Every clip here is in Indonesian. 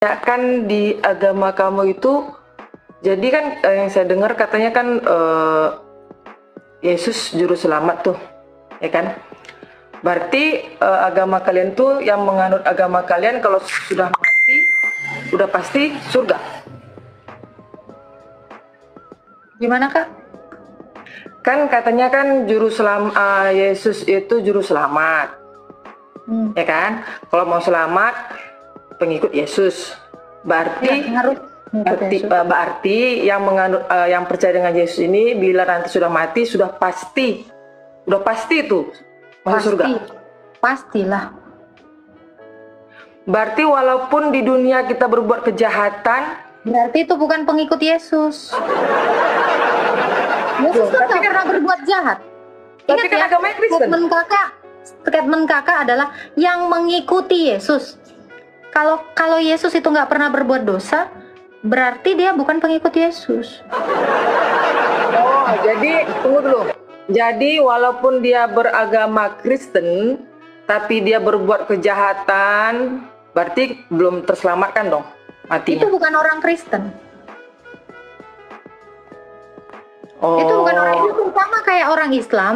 Ya kan di agama kamu itu, jadi kan yang saya dengar katanya kan Yesus juru selamat tuh, ya kan? Berarti agama kalian tuh, yang menganut agama kalian kalau sudah mati, udah pasti surga. Gimana Kak? Kan katanya kan Yesus itu juru selamat, ya kan? Kalau mau selamat, pengikut Yesus. Berarti Ya, harus berarti yang menganut yang percaya dengan Yesus ini, bila nanti sudah mati, sudah pasti itu masuk surga. Pastilah. Berarti walaupun di dunia kita berbuat kejahatan, Berarti itu bukan pengikut Yesus. Yesus kan nggak pernah berbuat jahat. tapi Ingat kan ya, agamanya Kristen. statement kakak adalah yang mengikuti Yesus. Kalau Yesus itu nggak pernah berbuat dosa, berarti dia bukan pengikut Yesus. Oh, jadi tunggu dulu. Jadi walaupun dia beragama Kristen, tapi dia berbuat kejahatan, berarti belum terselamatkan dong matinya. Itu bukan orang Kristen. Oh. Itu bukan orang Islam, sama kayak orang Islam.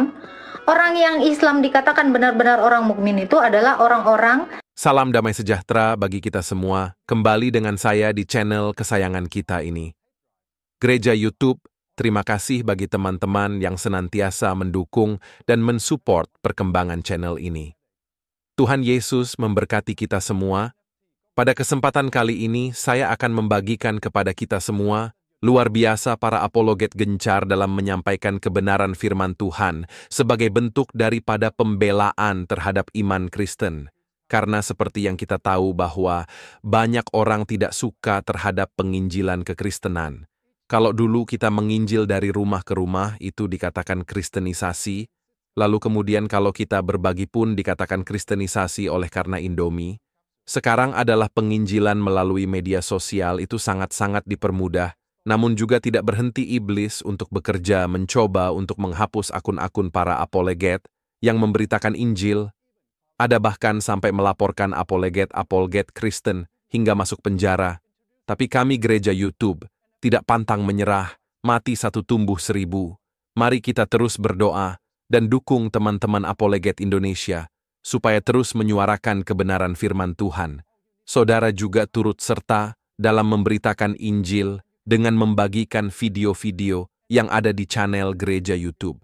Orang yang Islam dikatakan benar-benar orang mukmin itu adalah orang-orang. Salam damai sejahtera bagi kita semua, kembali dengan saya di channel kesayangan kita ini. Gereja YouTube, terima kasih bagi teman-teman yang senantiasa mendukung dan mensupport perkembangan channel ini. Tuhan Yesus memberkati kita semua. Pada kesempatan kali ini, saya akan membagikan kepada kita semua, luar biasa para apologet gencar dalam menyampaikan kebenaran firman Tuhan sebagai bentuk daripada pembelaan terhadap iman Kristen. Karena seperti yang kita tahu bahwa banyak orang tidak suka terhadap penginjilan kekristenan. Kalau dulu kita menginjil dari rumah ke rumah, itu dikatakan kristenisasi. Lalu kemudian kalau kita berbagi pun dikatakan kristenisasi oleh karena Indomie. Sekarang adalah penginjilan melalui media sosial, itu sangat-sangat dipermudah. Namun juga tidak berhenti iblis untuk bekerja mencoba untuk menghapus akun-akun para apologet yang memberitakan Injil. Ada bahkan sampai melaporkan apologet Kristen hingga masuk penjara. Tapi kami gereja YouTube tidak pantang menyerah, mati satu tumbuh 1000. Mari kita terus berdoa dan dukung teman-teman apologet Indonesia supaya terus menyuarakan kebenaran firman Tuhan. Saudara juga turut serta dalam memberitakan Injil dengan membagikan video-video yang ada di channel gereja YouTube.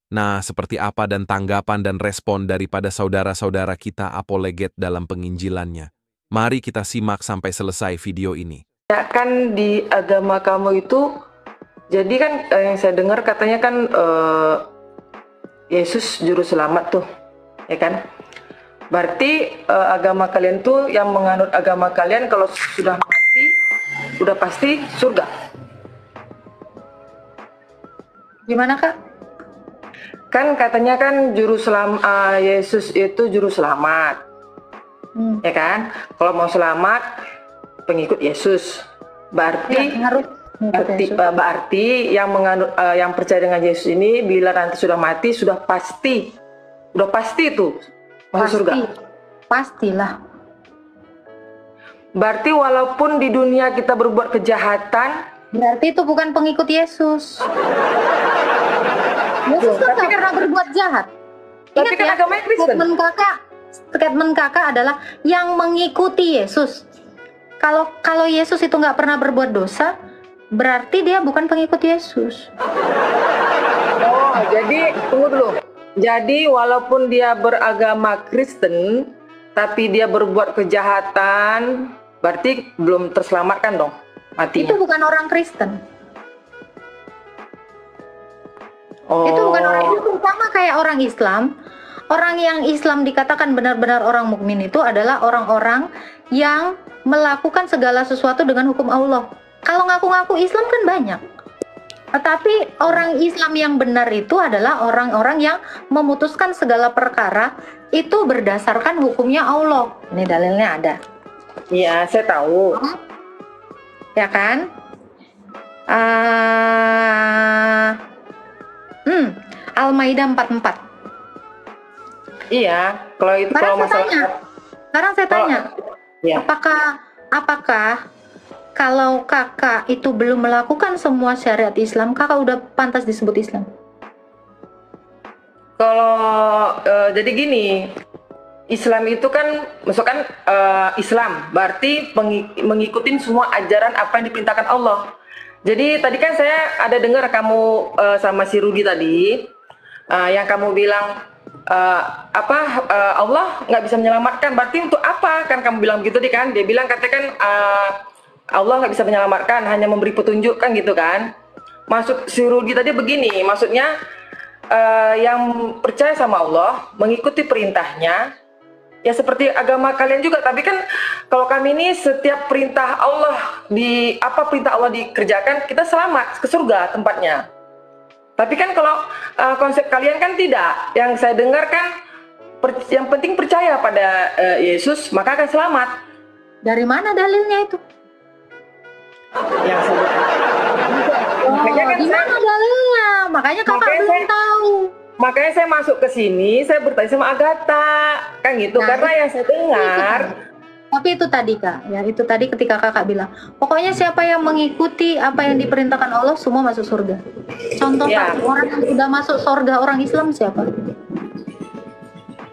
Nah, seperti apa dan tanggapan dan respon daripada saudara-saudara kita apologet dalam penginjilannya? Mari kita simak sampai selesai video ini. Ya kan di agama kamu itu, jadi kan yang saya dengar katanya kan Yesus juru selamat tuh, ya kan? Berarti agama kalian tuh, yang menganut agama kalian kalau sudah mati, udah pasti surga. Gimana Kak? Kan katanya kan Yesus itu juru selamat, ya kan? Kalau mau selamat, pengikut Yesus. Berarti Ya, harus berarti yang menganut yang percaya dengan Yesus ini, bila nanti sudah mati, sudah pasti itu masuk surga. Pastilah. Berarti walaupun di dunia kita berbuat kejahatan, Berarti itu bukan pengikut Yesus. Yesus kan nggak pernah berbuat jahat. tapi Ingat kan ya, agamanya Kristen. statement kakak adalah yang mengikuti Yesus. Kalau Yesus itu nggak pernah berbuat dosa, berarti dia bukan pengikut Yesus. Oh, jadi tunggu dulu. Jadi walaupun dia beragama Kristen, tapi dia berbuat kejahatan, berarti belum terselamatkan dong matinya. Itu bukan orang Kristen. Oh. Itu bukan orang Islam, sama kayak orang Islam. Orang yang Islam dikatakan benar-benar orang mukmin itu adalah orang-orang yang melakukan segala sesuatu dengan hukum Allah. Kalau ngaku-ngaku Islam kan banyak. Tetapi orang Islam yang benar itu adalah orang-orang yang memutuskan segala perkara itu berdasarkan hukumnya Allah. Ini dalilnya ada. Iya, saya tahu. Ya kan? Al-Maidah 44. Iya, kalau itu Sekarang kalau saya masalah tanya. Sekarang saya tanya. Iya. Apakah apakah kalau kakak itu belum melakukan semua syariat Islam, kakak udah pantas disebut Islam? Kalau jadi gini, Islam itu kan, misalkan Islam berarti mengikuti semua ajaran apa yang diperintahkan Allah. Jadi tadi kan saya ada dengar kamu sama si Rudi tadi, yang kamu bilang Allah nggak bisa menyelamatkan, berarti untuk apa kan kamu bilang begitu kan? Dia bilang katakan Allah nggak bisa menyelamatkan, hanya memberi petunjuk kan gitu kan? Maksud si Rudi tadi begini, maksudnya yang percaya sama Allah, mengikuti perintahnya, ya seperti agama kalian juga. Tapi kan kalau kami ini setiap perintah Allah perintah Allah dikerjakan, kita selamat ke surga tempatnya. Tapi kan kalau konsep kalian kan tidak. Yang saya dengar kan yang penting percaya pada Yesus maka akan selamat. Dari mana dalilnya itu? Yang saya makanya kan gimana dalilnya? Makanya kakak belum tahu. Makanya saya masuk ke sini, saya bertanya sama Agatha, kan gitu. Nah, karena yang saya dengar. Tapi itu tadi kak, ya itu tadi ketika kakak bilang, pokoknya siapa yang mengikuti apa yang diperintahkan Allah, semua masuk surga. Contoh Ya. orang yang sudah masuk surga orang Islam siapa?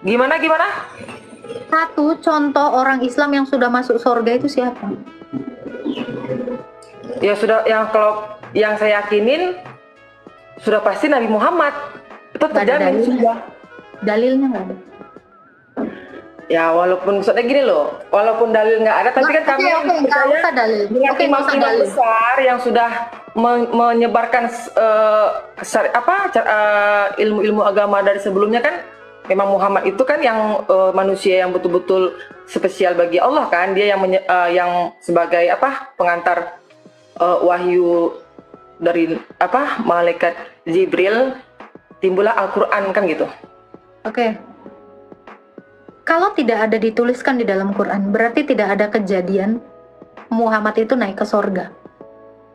Gimana? Satu contoh orang Islam yang sudah masuk surga itu siapa? Ya sudah, yang saya yakinin sudah pasti Nabi Muhammad. Itu terjamin sudah. Dalilnya nggak ada. Ya walaupun maksudnya gini loh, walaupun dalil nggak ada, tapi kan kami percaya dengan imam-imam besar yang sudah menyebarkan ilmu-ilmu agama dari sebelumnya kan. Memang Muhammad itu kan yang manusia yang betul-betul spesial bagi Allah kan. Dia yang sebagai pengantar wahyu dari malaikat Jibril, timbullah Al-Quran kan gitu. Oke. Kalau tidak ada dituliskan di dalam Quran, berarti tidak ada kejadian Muhammad itu naik ke sorga.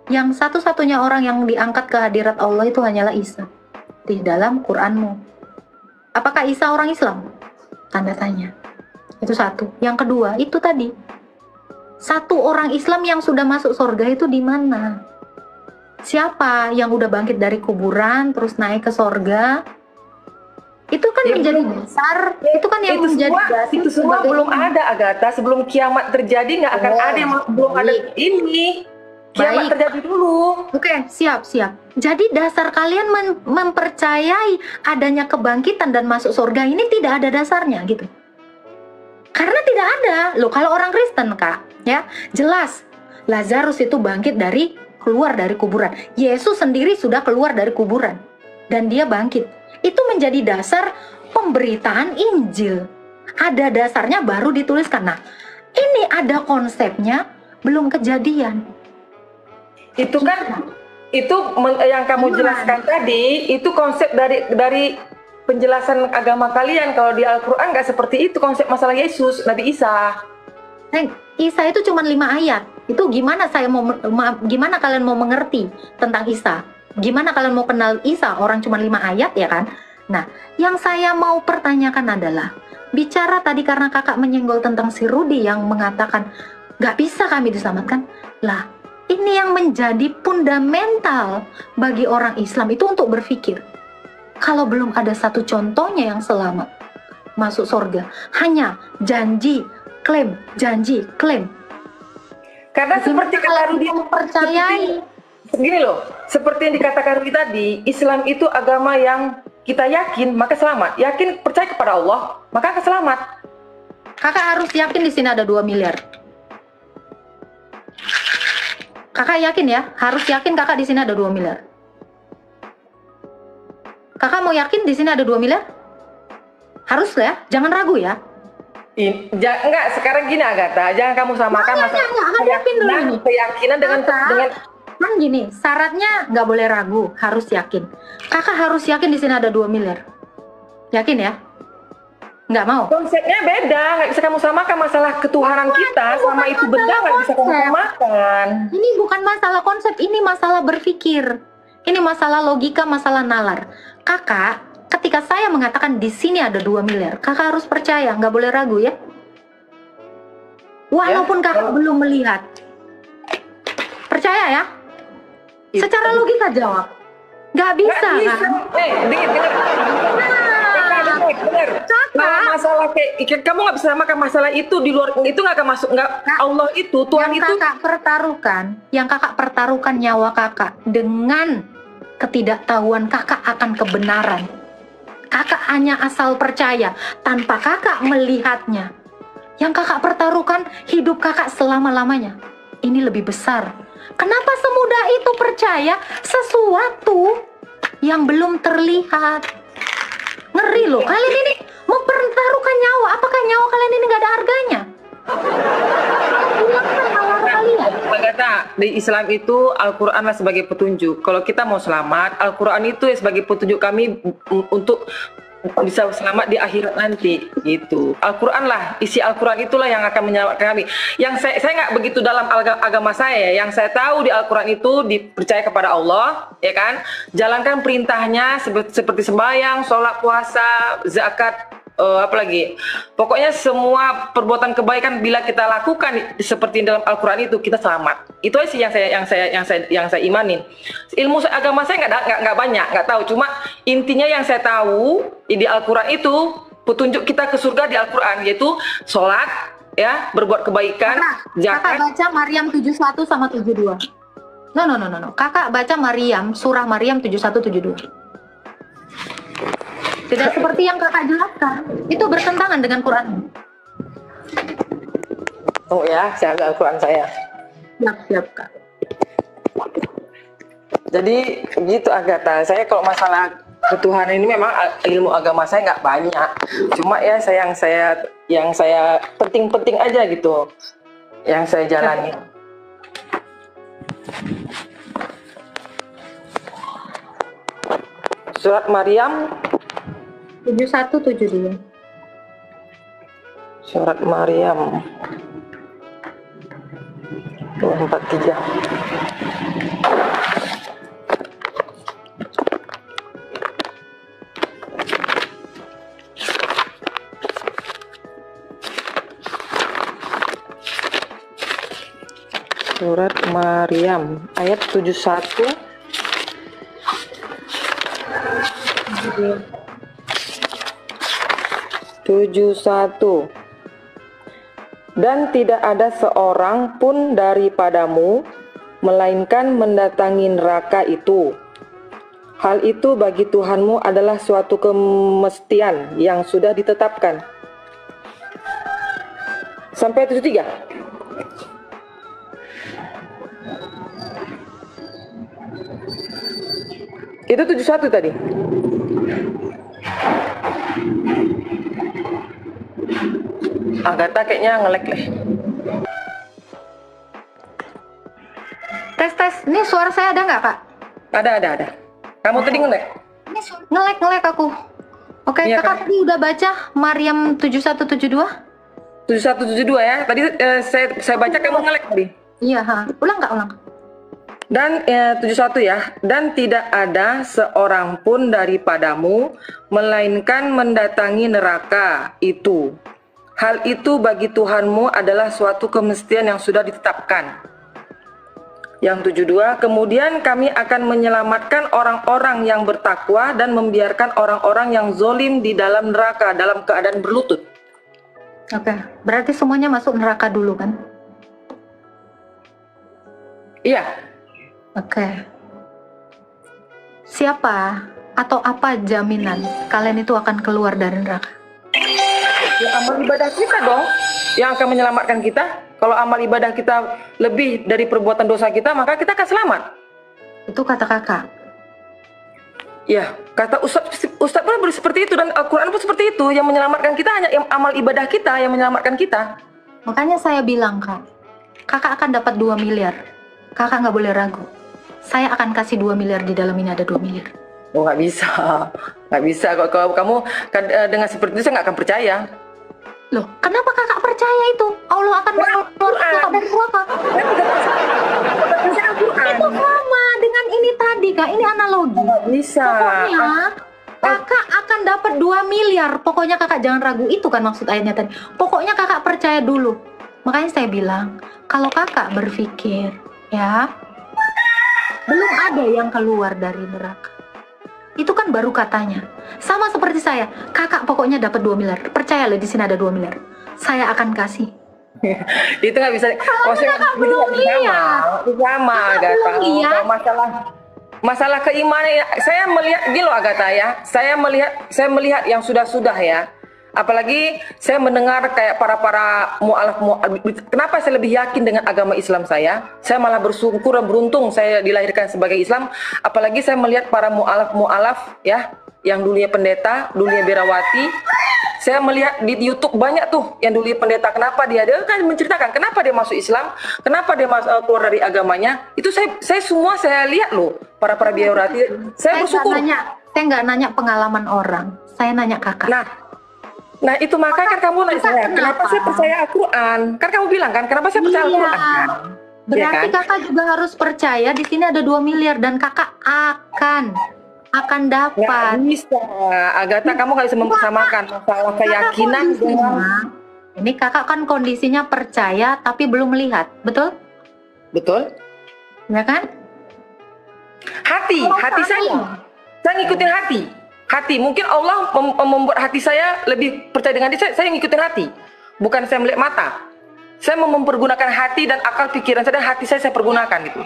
Yang satu-satunya orang yang diangkat ke hadirat Allah itu hanyalah Isa. Di dalam Quranmu. Apakah Isa orang Islam? Tanda tanya. Itu satu. Yang kedua, itu tadi. Satu orang Islam yang sudah masuk sorga itu di mana? Siapa yang udah bangkit dari kuburan terus naik ke sorga? Itu kan menjadi dasar. Itu kan yang menjadi dasar. Itu semua belum ada, Agatha. Sebelum kiamat terjadi nggak akan ada yang belum ada ini. Kiamat terjadi dulu. Oke, siap. Jadi dasar kalian mempercayai adanya kebangkitan dan masuk surga ini tidak ada dasarnya gitu. Karena tidak ada. Loh, kalau orang Kristen, Kak, ya, jelas Lazarus itu keluar dari kuburan. Yesus sendiri sudah keluar dari kuburan dan dia bangkit. Itu menjadi dasar pemberitaan Injil. Ada dasarnya baru dituliskan. Nah, ini ada konsepnya, belum kejadian. Itu kan yang kamu jelaskan tadi, itu konsep dari penjelasan agama kalian. Kalau di Al-Quran nggak seperti itu konsep masalah Yesus, Nabi Isa. Isa itu cuma 5 ayat. Itu gimana gimana kalian mau mengerti tentang Isa? Gimana kalian mau kenal Isa? Orang cuma 5 ayat ya kan? Nah, yang saya mau pertanyakan adalah, bicara tadi karena kakak menyenggol tentang si Rudi yang mengatakan nggak bisa kami diselamatkan. Lah, ini yang menjadi fundamental bagi orang Islam itu untuk berpikir. Kalau belum ada satu contohnya yang selamat masuk surga, hanya janji, klaim. Karena seperti kata Rudi mempercayai. Begini loh, seperti yang dikatakan Rudi tadi, Islam itu agama yang kita yakin maka selamat. Yakin percaya kepada Allah maka akan selamat. Kakak harus yakin di sini ada 2 miliar. Kakak yakin ya, harus yakin kakak di sini ada 2 miliar. Kakak mau yakin di sini ada 2 miliar? Harus ya, jangan ragu ya. Enggak, sekarang gini Agatha, jangan kamu samakan keyakinan dengan kan gini, syaratnya nggak boleh ragu, harus yakin. Kakak harus yakin di sini ada 2 miliar. Yakin ya? Nggak mau? Konsepnya beda, nggak bisa kamu samakan masalah ketuhanan kita sama itu benda, nggak bisa kamu samakan. Ini bukan masalah konsep, ini masalah berpikir. Ini masalah logika, masalah nalar. Kakak, ketika saya mengatakan di sini ada 2 miliar, kakak harus percaya, nggak boleh ragu ya. Walaupun kakak belum melihat. Percaya ya? Secara logika jawab. Nggak bisa kan? Dengar. Bener. Nah, masalah kayak kamu nggak bisa samakan masalah itu di luar itu nggak akan masuk Allah itu Tuhan yang itu kakak pertaruhkan nyawa kakak dengan ketidaktahuan kakak akan kebenaran. Kakak hanya asal percaya tanpa kakak melihatnya. Yang kakak pertaruhkan hidup kakak selama-lamanya. Ini lebih besar. Kenapa semudah itu percaya sesuatu yang belum terlihat? Ngeri loh, kalian ini mempertaruhkan nyawa. Apakah nyawa kalian ini nggak ada harganya? Hilangkan nyawa kalian. Kata di Islam itu Al-Quran lah sebagai petunjuk. Kalau kita mau selamat, Al-Quran itu sebagai petunjuk kami untuk bisa selamat di akhirat nanti gitu. Al-Quran lah, isi Al-Quran itulah yang akan menyelamatkan kami. Yang saya nggak begitu dalam agama saya. Yang saya tahu di Al-Quran itu dipercaya kepada Allah, ya kan? Jalankan perintahnya seperti sembahyang, sholat, puasa, zakat, apalagi. Pokoknya semua perbuatan kebaikan bila kita lakukan seperti dalam Al-Quran itu kita selamat. Itu aja sih yang saya imanin. Ilmu agama saya nggak banyak, nggak tahu. Cuma intinya yang saya tahu di Al-Quran itu petunjuk kita ke surga di Al-Quran yaitu sholat, ya, berbuat kebaikan, zakat. Kakak baca Maryam 71 sama 72. No. Kakak baca surah Maryam 71-72. Tidak seperti yang kakak jelaskan. Itu bertentangan dengan Quran. Oh ya, saya agak Al-Quran saya. Siap kak. Jadi gitu Agatha. Saya kalau masalah ketuhanan ini memang ilmu agama saya nggak banyak. Cuma ya yang saya penting-penting aja gitu. Yang saya jalani. Surat Maryam 71-72. Surat Maryam 243. Surat Maryam ayat 71. Dan tidak ada seorang pun daripadamu melainkan mendatangi neraka itu. Hal itu bagi Tuhanmu adalah suatu kemestian yang sudah ditetapkan. Sampai 73. Itu 71 tadi. Agatha kayaknya nge-lag deh. Tes. Ini suara saya ada nggak, Pak? Ada. Kamu tadi nge-lag? Ini nge-lag aku. Oke, Iya, kakak tadi udah baca Maryam 71-72? 7172 ya. Tadi saya baca kamu nge-lag tadi. Iya, ulang nggak? Dan 71 ya. Dan tidak ada seorang pun daripadamu melainkan mendatangi neraka itu. Hal itu bagi Tuhanmu adalah suatu kemestian yang sudah ditetapkan. Yang 72, kemudian kami akan menyelamatkan orang-orang yang bertakwa dan membiarkan orang-orang yang zolim di dalam neraka dalam keadaan berlutut. Oke, berarti semuanya masuk neraka dulu kan? Iya. Oke. Siapa atau apa jaminan kalian itu akan keluar dari neraka? Ya, amal ibadah kita dong yang akan menyelamatkan kita. Kalau amal ibadah kita lebih dari perbuatan dosa kita, maka kita akan selamat. Itu kata kakak. Ya, kata Ustadz pun seperti itu dan Al-Quran pun seperti itu. Yang menyelamatkan kita hanya amal ibadah kita yang menyelamatkan kita. Makanya saya bilang kakak akan dapat 2 miliar. Kakak nggak boleh ragu. Saya akan kasih 2 miliar, di dalam ini ada 2 miliar. Oh, nggak bisa. Kalau kamu dengan seperti itu saya nggak akan percaya. Loh, kenapa kakak percaya itu? Allah akan mengeluarkan kakak dari neraka. Itu sama dengan ini tadi, Kak. Ini analogi. Bisa. Pokoknya kakak akan dapat 2 miliar. Pokoknya kakak jangan ragu, itu kan maksud ayatnya tadi. Pokoknya kakak percaya dulu. Makanya saya bilang, kalau kakak berpikir, ya, belum ada yang keluar dari neraka. Itu kan baru katanya. Sama seperti saya, kakak pokoknya dapat 2 miliar. Percaya loh, di sini ada 2 miliar. Saya akan kasih. Itu nggak bisa. Kakak belum lihat. Sama, Agatha. Kalau masalah keimanan, saya melihat gini loh, Agatha ya. Saya melihat yang sudah ya. Apalagi saya mendengar kayak para mu'alaf. Kenapa saya lebih yakin dengan agama Islam saya? Saya malah bersyukur dan beruntung saya dilahirkan sebagai Islam. Apalagi saya melihat para mu'alaf ya, yang dulunya pendeta, dulunya biarawati. Saya melihat di YouTube banyak tuh yang dulunya pendeta. Kenapa dia kan menceritakan kenapa dia masuk Islam, kenapa dia keluar dari agamanya. Itu saya lihat loh, para biarawati. Saya bersyukur. Saya nggak nanya pengalaman orang, saya nanya kakak. Nah itu makanya kan kamu nanya saya, kenapa saya percaya Al-Quran? Kan kamu bilang kan, kenapa saya percaya Al-Quran kan? Berarti ya kan? Kakak juga harus percaya di sini ada 2 miliar dan kakak akan dapat. Nggak bisa, Agatha, kamu nggak bisa mempersamakan masalah keyakinan dengan. Ini kakak kan kondisinya percaya tapi belum melihat, betul? Betul. Ya kan? Hati saya ngikutin hati. Mungkin Allah membuat hati saya lebih percaya dengan dia. Saya ngikutin hati, bukan saya melihat mata. Saya mempergunakan hati dan akal pikiran saya, dan hati saya pergunakan gitu.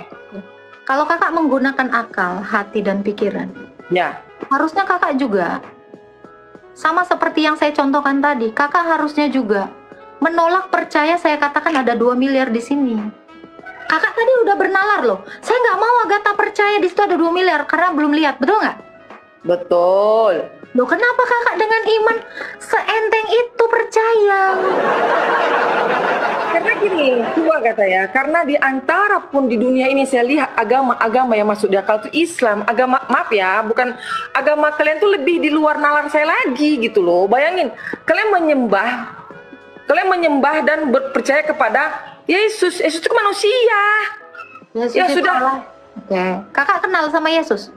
Kalau kakak menggunakan akal, hati dan pikiran, ya harusnya kakak juga sama seperti yang saya contohkan tadi. Kakak harusnya juga menolak percaya saya katakan ada 2 miliar di sini. Kakak tadi udah bernalar loh. Saya nggak mau Agatha percaya di situ ada 2 miliar karena belum lihat, betul nggak? Betul. Loh, kenapa kakak dengan iman seenteng itu percaya? Karena gini, coba kata ya, karena di antara pun di dunia ini saya lihat agama yang masuk di akal itu Islam. Agama, maaf ya, bukan agama kalian tuh lebih di luar nalar saya lagi gitu loh. Bayangin, kalian menyembah dan percaya kepada Yesus. Yesus itu manusia. Yesus ya itu sudah. Allah. Oke. Kakak kenal sama Yesus?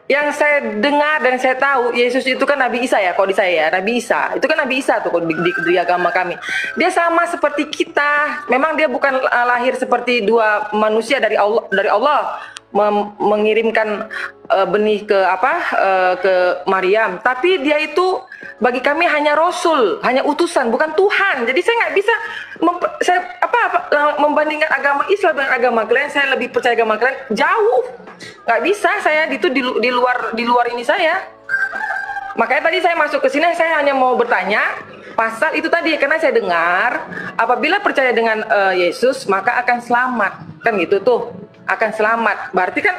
Yang saya dengar dan saya tahu, Yesus itu kan Nabi Isa ya, kalau di saya ya, Nabi Isa. Itu kan Nabi Isa tuh kalau di agama kami. Dia sama seperti kita. Memang dia bukan lahir seperti dua manusia dari Allah mengirimkan benih ke Maryam, tapi dia itu bagi kami hanya rasul, hanya utusan, bukan Tuhan. Jadi saya nggak bisa membandingkan agama Islam dengan agama kalian. Saya lebih percaya agama kalian jauh. Nggak bisa saya itu di luar ini saya. Makanya tadi saya masuk ke sini, saya hanya mau bertanya pasal itu tadi, karena saya dengar apabila percaya dengan Yesus maka akan selamat, kan gitu tuh, akan selamat. Berarti kan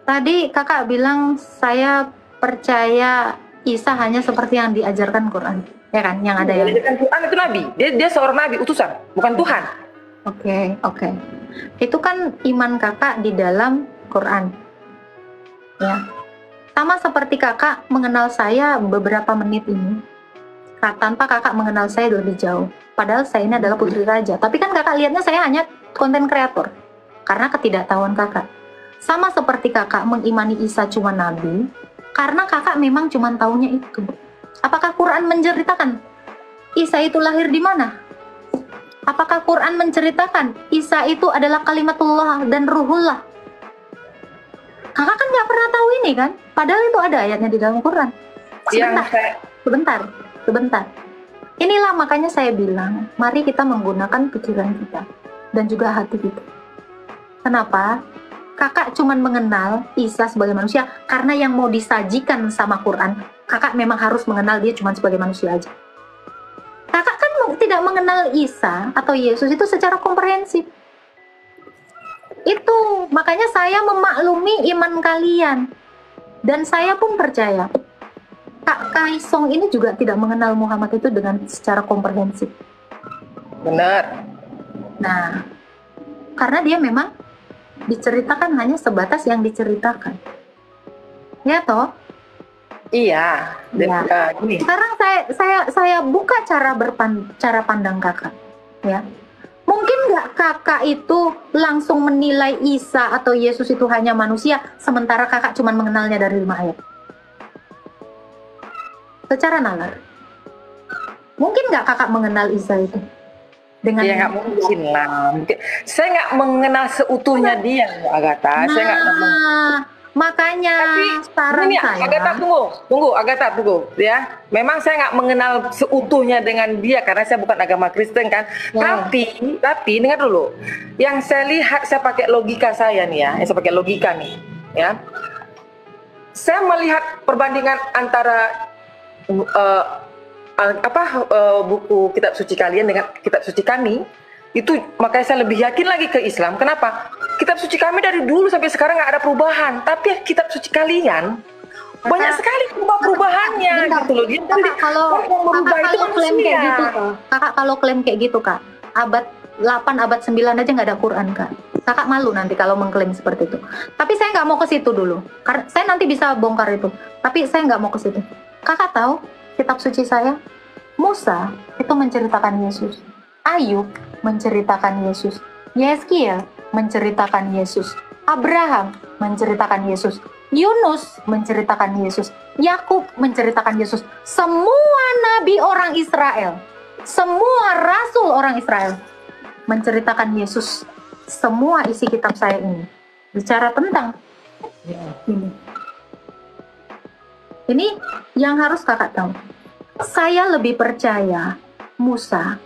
tadi kakak bilang saya percaya Isa hanya seperti yang diajarkan Quran, ya kan? Yang ada yang diajarkan Quran itu Nabi, dia seorang Nabi utusan, bukan Tuhan. Oke. Itu kan iman kakak di dalam Quran, ya. Sama seperti kakak mengenal saya beberapa menit ini, tanpa kakak mengenal saya lebih jauh. Padahal saya ini adalah putri raja. Tapi kan kakak lihatnya saya hanya konten kreator, karena ketidaktahuan kakak. Sama seperti kakak mengimani Isa cuma nabi, karena kakak memang cuma tahunya itu. Apakah Quran menceritakan Isa itu lahir di mana? Apakah Quran menceritakan Isa itu adalah kalimatullah dan ruhullah? Kakak kan nggak pernah tahu ini kan? Padahal itu ada ayatnya di dalam Quran. Sebentar. Inilah makanya saya bilang, mari kita menggunakan pikiran kita dan juga hati kita. Kenapa? Kakak cuma mengenal Isa sebagai manusia karena yang mau disajikan sama Quran, kakak memang harus mengenal dia cuma sebagai manusia aja. Kakak kan tidak mengenal Isa atau Yesus itu secara komprehensif. Itu makanya saya memaklumi iman kalian, dan saya pun percaya Kak Kaisong ini juga tidak mengenal Muhammad itu dengan secara komprehensif. Benar. Nah, karena dia memang diceritakan hanya sebatas yang diceritakan, ya toh? Iya. Ya. Sekarang saya buka cara pandang kakak, ya. Mungkin nggak kakak itu langsung menilai Isa atau Yesus itu hanya manusia, sementara kakak cuma mengenalnya dari 5 ayat? Secara nalar. Mungkin nggak kakak mengenal Isa itu? dengan Ya nggak mungkin lah. Saya nggak mengenal seutuhnya dia, Agatha. Saya nggak ngomong. Makanya Tapi saran ini saya. Agatha tunggu, Agatha tunggu ya. Memang saya nggak mengenal seutuhnya dengan dia karena saya bukan agama Kristen kan. Ya. Tapi dengar dulu. Yang saya lihat, saya pakai logika saya nih ya. Saya pakai logika nih ya. Saya melihat perbandingan antara buku kitab suci kalian dengan kitab suci kami, itu makanya saya lebih yakin lagi ke Islam. Kenapa? Kitab suci kami dari dulu sampai sekarang nggak ada perubahan, tapi kitab suci kalian banyak sekali perubahannya gitu loh. Dia Kakak kalau mau merubah itu klaim kayak manusia. gitu, Kakak kalau klaim kayak gitu, Kak, abad 8, abad 9 aja nggak ada Quran, Kak. Kakak malu nanti kalau mengklaim seperti itu. Tapi saya nggak mau ke situ dulu. Karena saya nanti bisa bongkar itu. Tapi saya nggak mau ke situ. Kakak tahu kitab suci saya? Musa itu menceritakan Yesus. Ayub menceritakan Yesus. Yeskiel menceritakan Yesus. Abraham menceritakan Yesus. Yunus menceritakan Yesus. Yakub menceritakan Yesus. Semua nabi orang Israel, semua rasul orang Israel menceritakan Yesus. Semua isi kitab saya ini bicara tentang ini. Ini yang harus kakak tahu. Saya lebih percaya Musa,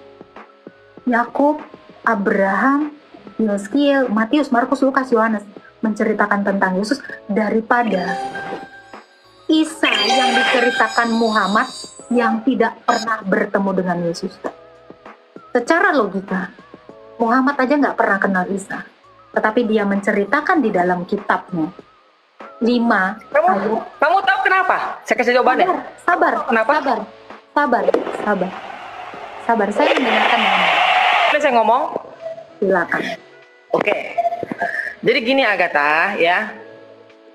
Yakub, Abraham, Yeskiel, Matius, Markus, Lukas, Yohanes menceritakan tentang Yesus daripada Isa yang diceritakan Muhammad yang tidak pernah bertemu dengan Yesus. Secara logika, Muhammad aja nggak pernah kenal Isa, tetapi dia menceritakan di dalam kitabnya 5 ayat. Kamu tahu kenapa? Saya kasih jawabannya. Sabar. Kenapa? Sabar. Saya mendengarkan dengan baik. Boleh saya ngomong? Silakan. Oke. Jadi gini Agatha ya.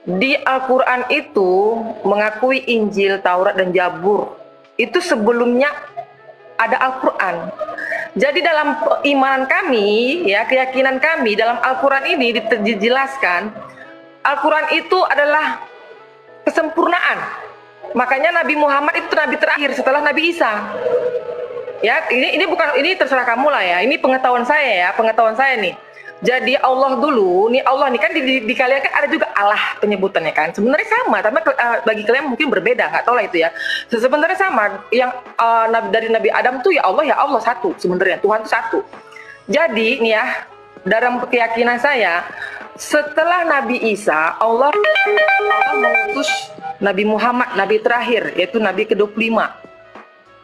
Di Al-Quran itu mengakui Injil, Taurat, dan Zabur. Itu sebelumnya ada Al-Quran. Jadi dalam iman kami, ya keyakinan kami dalam Al-Quran ini dijelaskan, Al-Quran itu adalah kesempurnaan. Makanya Nabi Muhammad itu nabi terakhir setelah Nabi Isa. Ya, ini bukan, ini terserah kamu lah ya. Ini pengetahuan saya nih. Jadi Allah dulu, nih Allah nih kan di kalian kan ada juga Allah penyebutannya kan. Sebenarnya sama, tapi bagi kalian mungkin berbeda, nggak tahu lah itu ya. Sebenarnya sama. Yang dari Nabi Adam tuh ya Allah satu sebenarnya. Tuhan itu satu. Jadi nih ya, dalam keyakinan saya, setelah Nabi Isa, Allah mengutus Nabi Muhammad, Nabi terakhir, yaitu Nabi ke-25.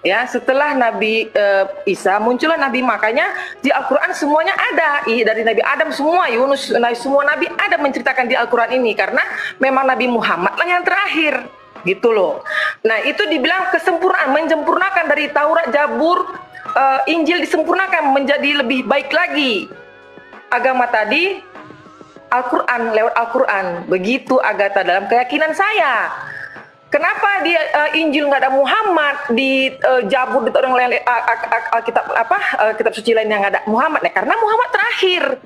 Ya, setelah Nabi Isa muncullah Nabi, makanya di Al-Quran semuanya ada, dari Nabi Adam semua, Yunus, semua Nabi ada menceritakan di Al-Quran ini, karena memang Nabi Muhammad lah yang terakhir, gitu loh. Nah itu dibilang kesempurnaan, menyempurnakan dari Taurat, Zabur, Injil disempurnakan menjadi lebih baik lagi. Agama tadi Al-Quran, lewat Al-Quran, begitu Agatha dalam keyakinan saya. Kenapa di Injil nggak ada Muhammad, di Zabur, di orang lain, kitab suci lain yang nggak ada Muhammad? Nah, karena Muhammad terakhir,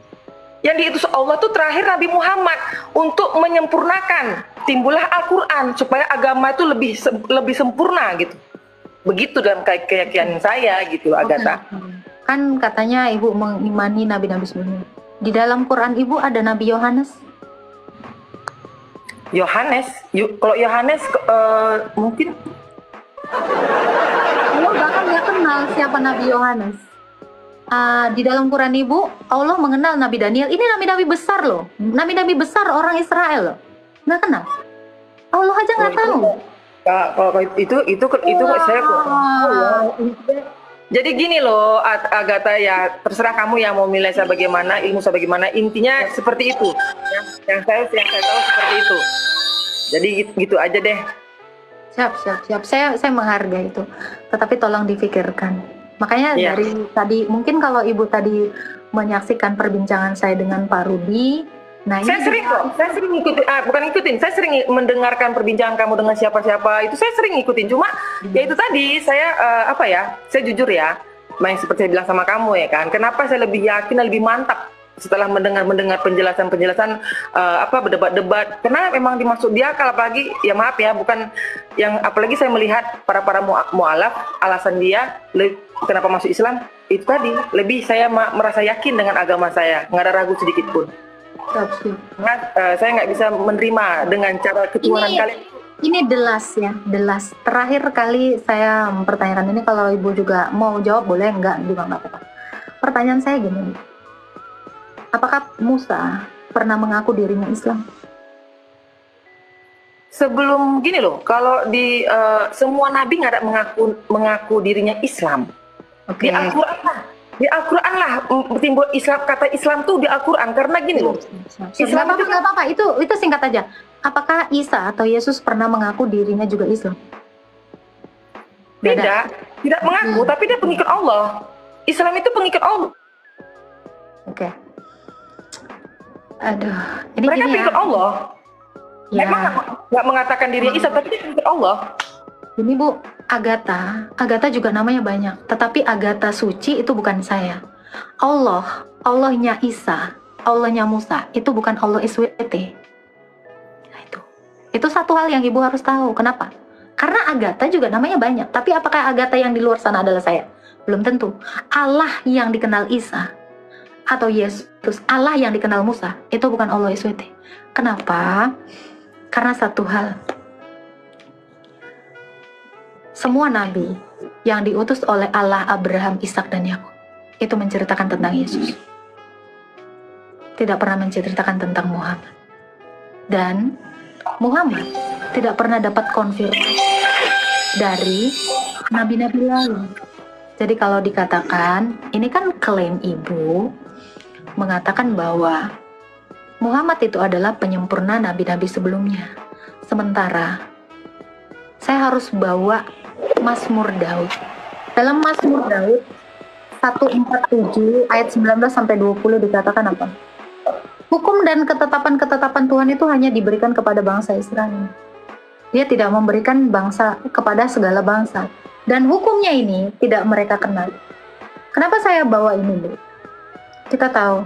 yang diutus Allah tuh terakhir Nabi Muhammad untuk menyempurnakan. Timbullah Al-Quran supaya agama itu lebih sempurna gitu. Begitu dalam keyakinan saya gitu, Agatha. Kan katanya ibu mengimani nabi-nabi sebelumnya. Di dalam Quran ibu ada Nabi Yohanes. Kalau Yohanes mungkin Allah bahkan nggak kenal siapa Nabi Yohanes. Di dalam Quran ibu, Allah mengenal Nabi Daniel. Ini nabi-nabi besar loh, nabi-nabi besar orang Israel loh. Nggak kenal. Allah aja nggak tahu. Kalau itu saya kok. Jadi gini loh Agatha ya, terserah kamu yang mau milih saya bagaimana, ilmu saya bagaimana, intinya seperti itu. Yang saya tahu seperti itu. Jadi gitu aja deh. Siap. Saya menghargai itu. Tetapi tolong difikirkan. Makanya dari tadi, mungkin kalau ibu tadi menyaksikan perbincangan saya dengan Pak Rudi, nah saya sering ikutin, saya sering mendengarkan perbincangan kamu dengan siapa-siapa, itu saya sering ikutin, cuma ya itu tadi, saya saya jujur ya, seperti saya bilang sama kamu ya kan, kenapa saya lebih yakin, lebih mantap setelah mendengar penjelasan berdebat-debat, karena memang dimaksud dia, kalau apalagi ya maaf ya, bukan yang apalagi saya melihat para mu'alaf, alasan dia kenapa masuk Islam, itu tadi, lebih saya merasa yakin dengan agama saya, nggak ada ragu sedikit pun. Saya nggak bisa menerima dengan cara ketuhanan kalian. Ini delas ya, delas. Terakhir kali saya mempertanyakan ini, kalau ibu juga mau jawab boleh, enggak juga nggak apa-apa. Pertanyaan saya gini, apakah Musa pernah mengaku dirinya Islam? Sebelum gini loh, kalau di semua nabi nggak ada mengaku dirinya Islam. Oke. Di Al-Quran lah timbul Islam, kata Islam tuh di Al-Quran, karena gini loh. Islam nggak apa-apa, itu singkat aja. Apakah Isa atau Yesus pernah mengaku dirinya juga Islam? Tidak mengaku, tapi dia pengikut Allah. Islam itu pengikut Allah. Oke. Aduh, ini mereka gini pengikut Allah. Ya. Memang nggak mengatakan dirinya Islam, tapi dia pengikut Allah. Ini Bu, Agatha juga namanya banyak, tetapi Agatha suci itu bukan saya. Allahnya Isa, Allahnya Musa, itu bukan Allah SWT. Nah, itu satu hal yang ibu harus tahu. Kenapa? Karena Agatha juga namanya banyak, tapi apakah Agatha yang di luar sana adalah saya? Belum tentu. Allah yang dikenal Isa atau Yesus, Allah yang dikenal Musa, itu bukan Allah SWT. Kenapa? Karena satu hal, semua nabi yang diutus oleh Allah, Abraham, Ishak, dan Yakub itu menceritakan tentang Yesus. Tidak pernah menceritakan tentang Muhammad. Dan Muhammad tidak pernah dapat konfirmasi dari nabi-nabi lain. Jadi kalau dikatakan, ini kan klaim ibu mengatakan bahwa Muhammad itu adalah penyempurna nabi-nabi sebelumnya. Sementara saya harus bawa Mazmur Daud. Dalam Mazmur Daud 147 ayat 19 sampai 20 dikatakan apa? Hukum dan ketetapan-ketetapan Tuhan itu hanya diberikan kepada bangsa Israel. Dia tidak memberikan bangsa kepada segala bangsa. Dan hukumnya ini tidak mereka kenal. Kenapa saya bawa ini, Bu? Kita tahu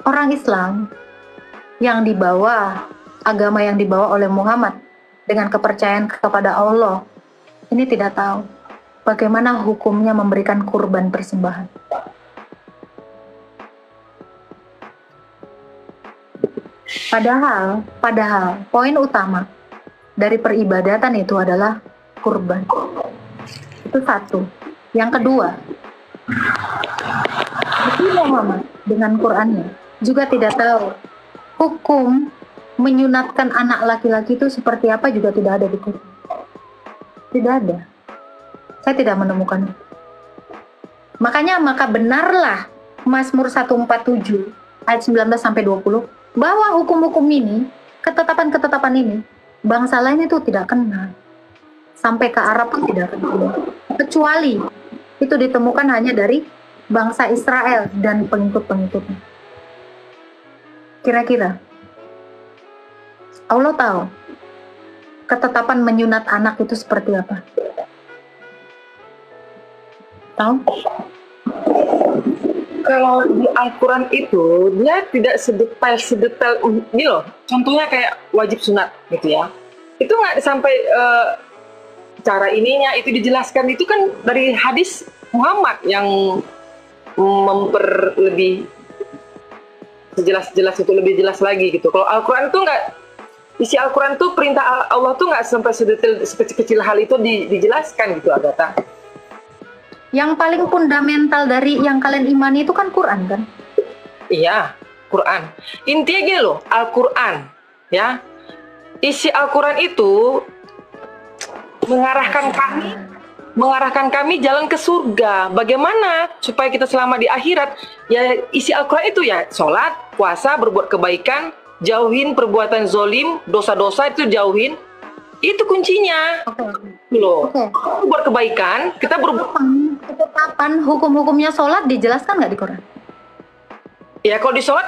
orang Islam yang dibawa, agama yang dibawa oleh Muhammad dengan kepercayaan kepada Allah, ini tidak tahu bagaimana hukumnya memberikan kurban persembahan. Padahal poin utama dari peribadatan itu adalah kurban. Itu satu. Yang kedua, Nabi Muhammad dengan Qurannya juga tidak tahu hukum menyunatkan anak laki-laki itu seperti apa, juga tidak ada di Quran. Tidak ada. Saya tidak menemukan itu. Maka benarlah Mazmur 147 ayat 19 sampai 20 bahwa hukum-hukum ini, ketetapan-ketetapan ini, bangsa lain itu tidak kenal. Sampai ke Arab pun tidak kenal. Kecuali itu ditemukan hanya dari bangsa Israel dan pengikut-pengikutnya. Kira-kira Allah tahu ketetapan menyunat anak itu seperti apa? Tahu? Kalau di Al-Quran itu dia tidak sedetail ini loh. Contohnya kayak wajib sunat gitu ya. Itu nggak sampai cara ininya itu dijelaskan, itu kan dari hadis Muhammad yang lebih sejelas-jelas itu, lebih jelas lagi gitu. Kalau Al-Quran itu nggak, isi Al-Quran tuh perintah Allah tuh nggak sampai sedetail sekecil hal itu dijelaskan gitu, Agatha. Yang paling fundamental dari yang kalian imani itu kan Quran kan? Iya, Quran. Intinya gini loh, Al-Quran ya. Isi Al-Quran itu mengarahkan kami jalan ke surga. Bagaimana supaya kita selamat di akhirat? Ya isi Al-Quran itu ya sholat, puasa, berbuat kebaikan, jauhin perbuatan zolim, dosa-dosa itu jauhin. Itu kuncinya. Loh. Buat kebaikan, kita berbuat. Ketetapan hukum-hukumnya sholat dijelaskan nggak di Quran? Ya kalau di sholat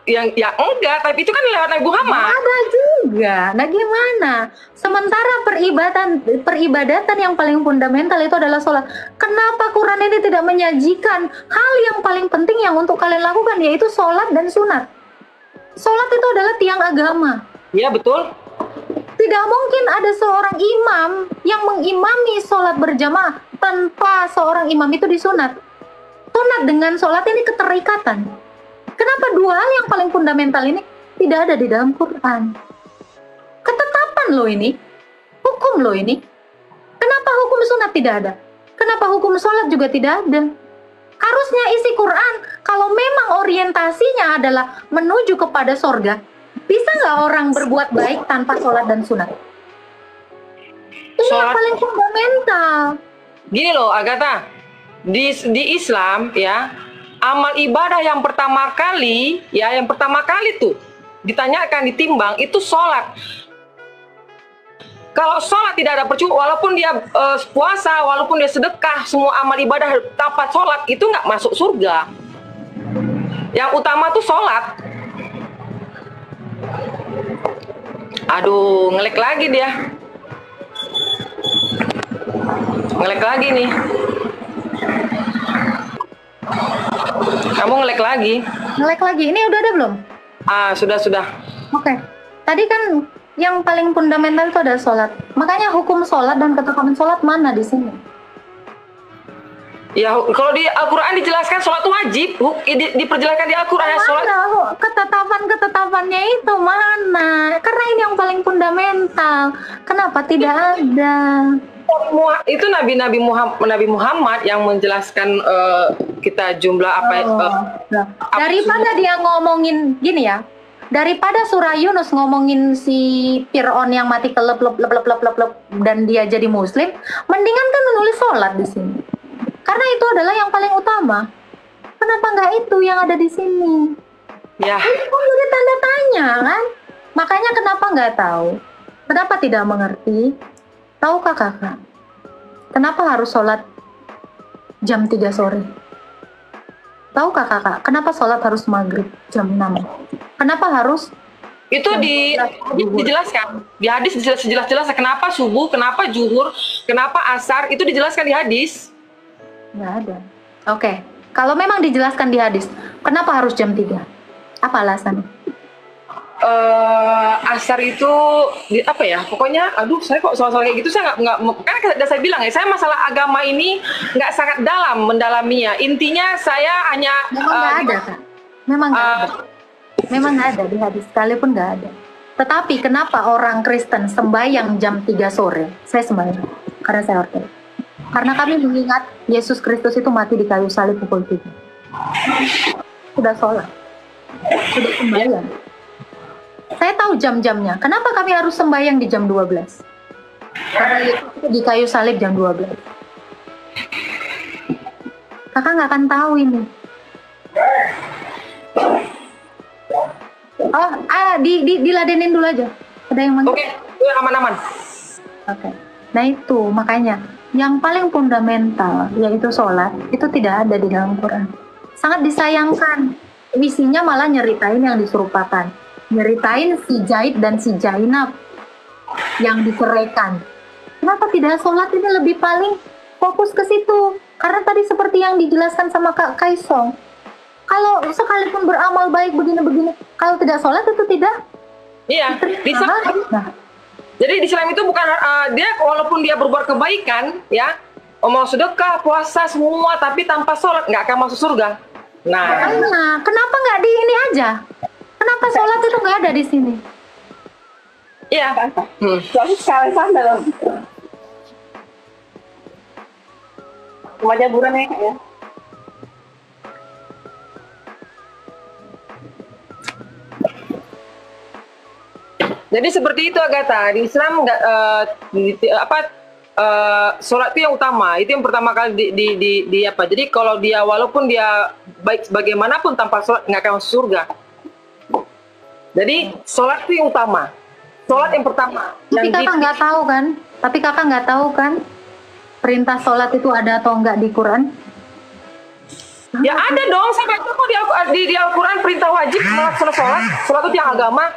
yang ya enggak, tapi itu kan lewat Nabi Muhammad. Ada juga. Nah gimana? Sementara peribadatan yang paling fundamental itu adalah sholat. Kenapa Quran ini tidak menyajikan hal yang paling penting yang untuk kalian lakukan, yaitu sholat dan sunat? Sholat itu adalah tiang agama. Iya betul. Tidak mungkin ada seorang imam yang mengimami sholat berjamaah tanpa seorang imam itu disunat. Sunat dengan sholat ini keterikatan. Kenapa dua hal yang paling fundamental ini tidak ada di dalam Quran? Ketetapan loh ini, hukum loh ini. Kenapa hukum sunat tidak ada? Kenapa hukum sholat juga tidak ada? Harusnya isi Quran, kalau memang orientasinya adalah menuju kepada sorga, bisa nggak orang berbuat baik tanpa sholat dan sunat? Ini yang paling fundamental. Gini loh, Agatha, di Islam ya, amal ibadah yang pertama kali tuh ditanyakan, ditimbang itu sholat. Kalau sholat tidak ada percuma, walaupun dia puasa, walaupun dia sedekah, semua amal ibadah tanpa sholat itu nggak masuk surga. Yang utama tuh sholat. Aduh, ngelek lagi dia. Ngelek lagi nih. Kamu ngelek lagi. Ngelek lagi, ini udah ada belum? Sudah. Oke. Tadi kan yang paling fundamental itu adalah sholat. Makanya hukum sholat dan ketetapan sholat mana di sini? Ya, kalau di Al-Quran dijelaskan sholat itu wajib. Diperjelaskan di Al-Quran ya sholat. Mana ketetapan-ketetapannya itu mana? Karena ini yang paling fundamental. Kenapa tidak ada? Itu Nabi Muhammad yang menjelaskan kita jumlah apa. Daripada dia ngomongin gini ya. Daripada surah Yunus ngomongin si Fir'aun yang mati kelep dan dia jadi muslim, mendingan kan menulis sholat di sini. Karena itu adalah yang paling utama. Kenapa nggak itu yang ada di sini? Ya. Ini kan jadi tanda tanya kan? Makanya kenapa nggak tahu? Kenapa tidak mengerti? Tahukah kakak? Kenapa harus sholat jam 3 sore? Tahukah kakak? Kenapa sholat harus maghrib jam 6? Kenapa harus? Itu dijelaskan. Di hadis sejelas-jelasnya kenapa subuh, kenapa zuhur, kenapa asar, itu dijelaskan di hadis. Nggak ada. Oke. Kalau memang dijelaskan di hadis, kenapa harus jam 3? Apa alasannya? Asar itu apa ya? Pokoknya, aduh, saya kok soal-soal kayak gitu saya nggak kan saya bilang ya, saya masalah agama ini nggak sangat dalam mendalaminya. Intinya saya hanya memang nggak ada kan? Memang nggak ada. Memang nggak ada di hadis sekalipun nggak ada. Tetapi kenapa orang Kristen sembahyang jam 3 sore? Saya sembahyang karena saya ortodoks. Karena kami mengingat Yesus Kristus itu mati di kayu salib pukul 3. Sudah sholat, sudah sembahyang. Saya tahu jam-jamnya. Kenapa kami harus sembahyang di jam 12? Karena Yesus di kayu salib jam 12. Kakak nggak akan tahu ini. Oh, diladenin dulu aja. Ada yang manggil? Oke, aman-aman. Oke. Nah itu makanya yang paling fundamental yaitu sholat itu tidak ada di dalam Quran. Sangat disayangkan. Isinya malah nyeritain yang diserupakan. Nyeritain si Zaid dan si Zainab yang diceraikan. Kenapa tidak sholat ini lebih paling fokus ke situ? Karena tadi seperti yang dijelaskan sama Kak Kaisong. Kalau sekalipun beramal baik begini-begini, kalau tidak sholat itu tidak. Iya, jadi di Islam itu bukan dia walaupun dia berbuat kebaikan, ya, mau sedekah, puasa semua, tapi tanpa sholat nggak akan masuk surga. Nah, kenapa nggak di ini aja? Kenapa sholat itu nggak ada di sini? Iya. Soalnya sekali sana loh. Wajah buram ya, Kak, ya. Jadi seperti itu Agatha, di Islam nggak sholat itu yang utama, itu yang pertama kali di apa. Jadi kalau dia walaupun dia baik bagaimanapun tanpa sholat nggak akan masuk surga. Jadi sholat itu yang utama, sholat yang pertama. Tapi kakak nggak tahu kan? Tapi kakak nggak tahu kan? Perintah sholat itu ada atau enggak di Quran? Ya ada dong, saya baca kok di Al-Quran perintah wajib melaksanakan sholat. Sholat itu yang agama.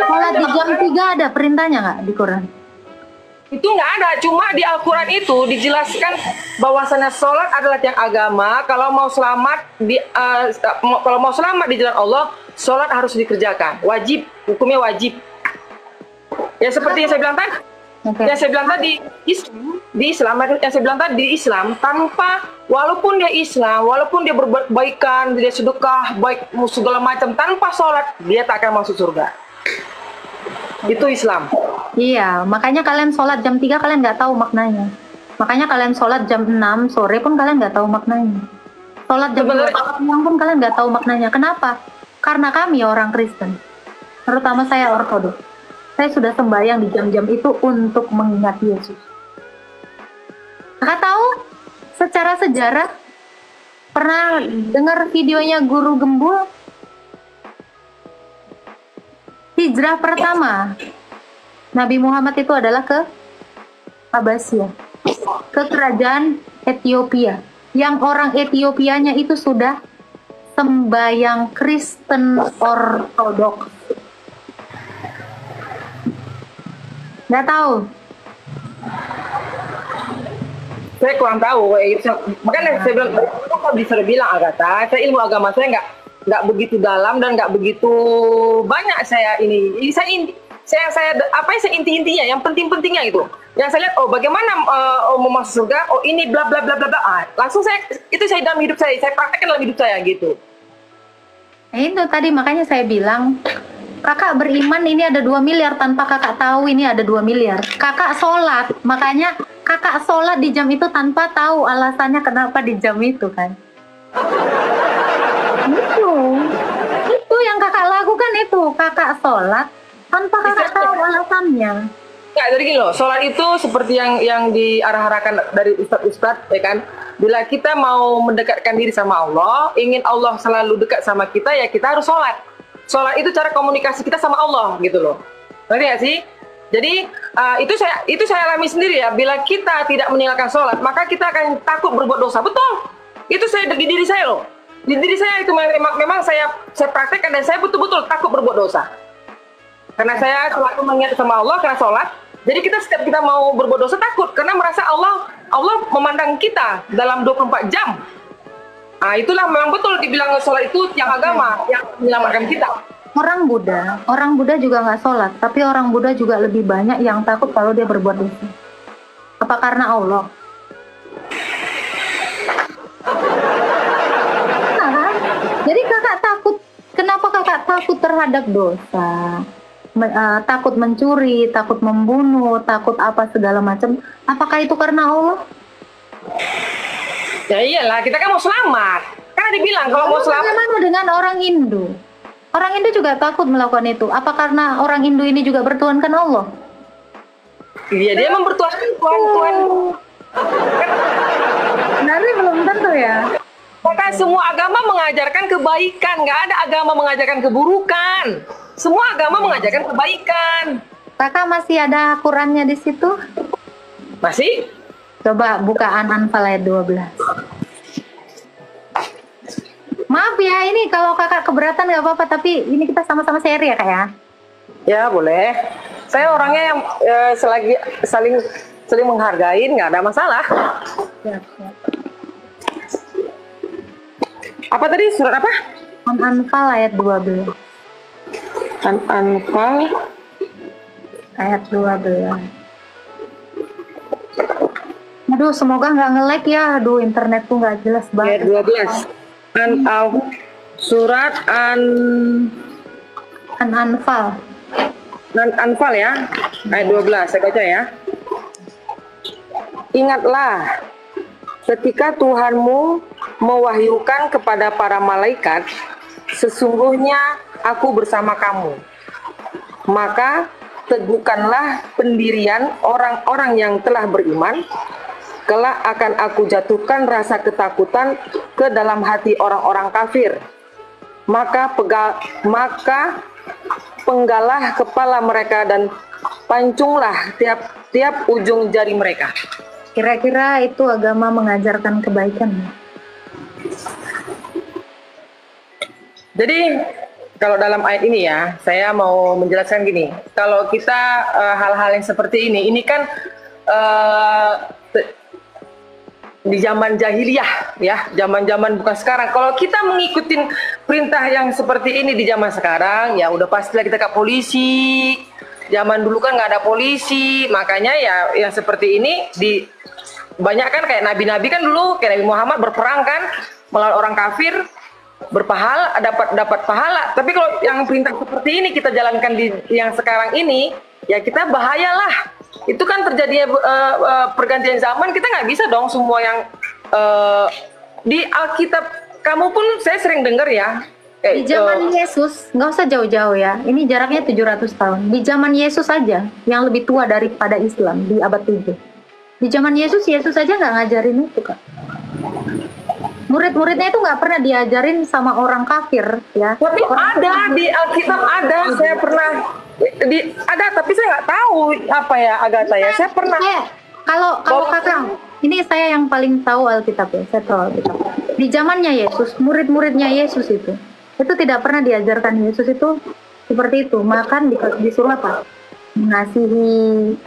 Sholat di jam 3 ada perintahnya nggak di Quran? Itu nggak ada, cuma di Al-Quran itu dijelaskan bahwasannya sholat adalah yang agama. Kalau mau selamat di jalan Allah, sholat harus dikerjakan. Wajib, hukumnya wajib. Ya seperti yang saya bilang tadi. Oke. Yang saya bilang tadi, di Islam, yang saya bilang tadi di Islam, tanpa, walaupun dia Islam, walaupun dia berbuat kebaikan, dia sedekah, baik segala macam, tanpa sholat, dia tak akan masuk surga. Itu Islam. Iya, makanya kalian sholat jam 3 kalian nggak tahu maknanya. Makanya kalian sholat jam 6 sore pun kalian nggak tahu maknanya. Sholat jam 2 siang pun kalian nggak tahu maknanya. Kenapa? Karena kami orang Kristen, terutama saya Ortodoks. Saya sudah sembahyang di jam-jam itu untuk mengingat Yesus. Kakak tahu secara sejarah, pernah dengar videonya Guru Gembul? Hijrah pertama Nabi Muhammad itu adalah ke Abbasiyah, ke kerajaan Ethiopia, yang orang Etiopianya itu sudah sembahyang Kristen Ortodoks. Nggak tahu? Saya kurang tahu. Makanya saya bilang, kok bisa bilang Agatha, saya ilmu agama saya nggak begitu dalam dan nggak begitu banyak saya ini. Saya apa yang saya intinya, yang penting-pentingnya itu. Yang saya lihat, oh bagaimana mau masuk surga, oh ini bla bla bla bla bla. Langsung itu saya dalam hidup saya praktekkan dalam hidup saya gitu. Itu tadi makanya saya bilang, kakak beriman ini ada 2 miliar tanpa kakak tahu ini ada 2 miliar. Kakak sholat, makanya kakak sholat di jam itu tanpa tahu alasannya kenapa di jam itu kan. Itu yang kakak lakukan itu, kakak sholat tanpa kakak tahu alasannya. Nggak, jadi gini loh, sholat itu seperti yang diarah-arahkan dari ustadz-ustadz, ya kan? Bila kita mau mendekatkan diri sama Allah, ingin Allah selalu dekat sama kita, ya kita harus sholat. Sholat itu cara komunikasi kita sama Allah, gitu loh. Ngerti nggak sih? Jadi itu saya alami sendiri ya. Bila kita tidak meninggalkan sholat, maka kita akan takut berbuat dosa. Betul. Itu saya di diri saya loh. Di diri saya itu memang saya praktekkan dan saya betul-betul takut berbuat dosa. Karena saya selalu mengingat sama Allah karena sholat. Jadi setiap kita mau berbuat dosa takut karena merasa Allah memandang kita dalam 24 jam. Nah, itulah memang betul dibilang sholat itu yang agama yang menyelamatkan kita. Orang Buddha juga nggak sholat, tapi orang Buddha juga lebih banyak yang takut kalau dia berbuat dosa. Apa karena Allah? Nah, kan? Jadi kakak takut. Kenapa kakak takut terhadap dosa? Takut mencuri, takut membunuh, takut apa segala macam. Apakah itu karena Allah? Ya iyalah, kita kan mau selamat. Karena dibilang kalau mau selamat. Bagaimana dengan orang Hindu? Orang Hindu juga takut melakukan itu. Apa karena orang Hindu ini juga bertuhankan Allah? Iya, dia mempertuhankan Tuhan. Nanti belum tentu ya. Maka semua agama mengajarkan kebaikan, nggak ada agama mengajarkan keburukan. Semua agama mengajarkan kebaikan. Kakak masih ada Qurannya di situ? Masih? Coba buka An-Anfal ayat 12. Maaf ya, ini kalau kakak keberatan nggak apa-apa, tapi ini kita sama-sama share ya kak ya? Ya boleh. Saya orangnya yang selagi saling menghargai, nggak ada masalah. Siap, siap. Apa tadi? Surat apa? An-Anfal ayat 12. An-Anfal Ayat 12. Aduh, semoga nggak nge-lag ya. Aduh, internetku nggak jelas ayat banget. 12. Surat An-Anfal. Anfal ya, ayat 12, saya baca ya. Ingatlah ketika Tuhanmu mewahyukan kepada para malaikat, sesungguhnya aku bersama kamu. Maka teguhkanlah pendirian orang-orang yang telah beriman, kelak akan aku jatuhkan rasa ketakutan ke dalam hati orang-orang kafir. Maka penggalah kepala mereka dan pancunglah tiap ujung jari mereka. Kira-kira itu agama mengajarkan kebaikan. Jadi kalau dalam ayat ini ya, saya mau menjelaskan gini. Kalau kita hal-hal yang seperti ini kan di zaman jahiliyah ya, zaman-zaman bukan sekarang. Kalau kita mengikuti perintah yang seperti ini di zaman sekarang, ya udah pastilah kita ke polisi, zaman dulu kan nggak ada polisi, makanya ya yang seperti ini banyak kan kayak nabi-nabi kan dulu kayak Nabi Muhammad berperang kan melawan orang kafir, berpahala, dapat pahala. Tapi kalau yang perintah seperti ini kita jalankan di yang sekarang ini, ya kita bahayalah. Itu kan terjadi pergantian zaman, kita nggak bisa dong semua yang di Alkitab. Kamu pun saya sering dengar ya. Di zaman Yesus, nggak usah jauh-jauh ya. Ini jaraknya 700 tahun. Di zaman Yesus saja, yang lebih tua daripada Islam di abad 7. Di zaman Yesus aja nggak ngajarin itu, Kak. Murid-muridnya itu nggak pernah diajarin sama orang kafir, ya. Tapi ada di Alkitab ada, saya pernah ada, tapi saya nggak tahu apa ya Agatha ya. Saya pernah. Kalau Kakak, ini saya yang paling tahu Alkitab ya, saya tahu Alkitab. Di zamannya Yesus, murid-muridnya Yesus itu tidak pernah diajarkan Yesus itu seperti itu. Makan disuruh apa? Mengasihi,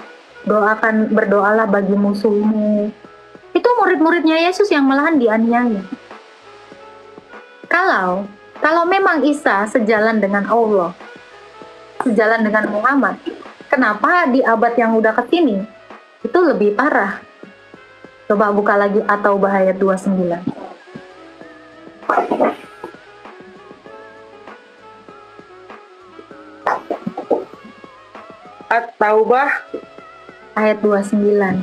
berdoalah bagi musuhmu. Itu murid-muridnya Yesus yang malahan dianiaya. Kalau memang Isa sejalan dengan Allah, sejalan dengan Muhammad, kenapa di abad yang udah kesini itu lebih parah? Coba buka lagi At-Taubah ayat 29. At-Taubah ayat 29.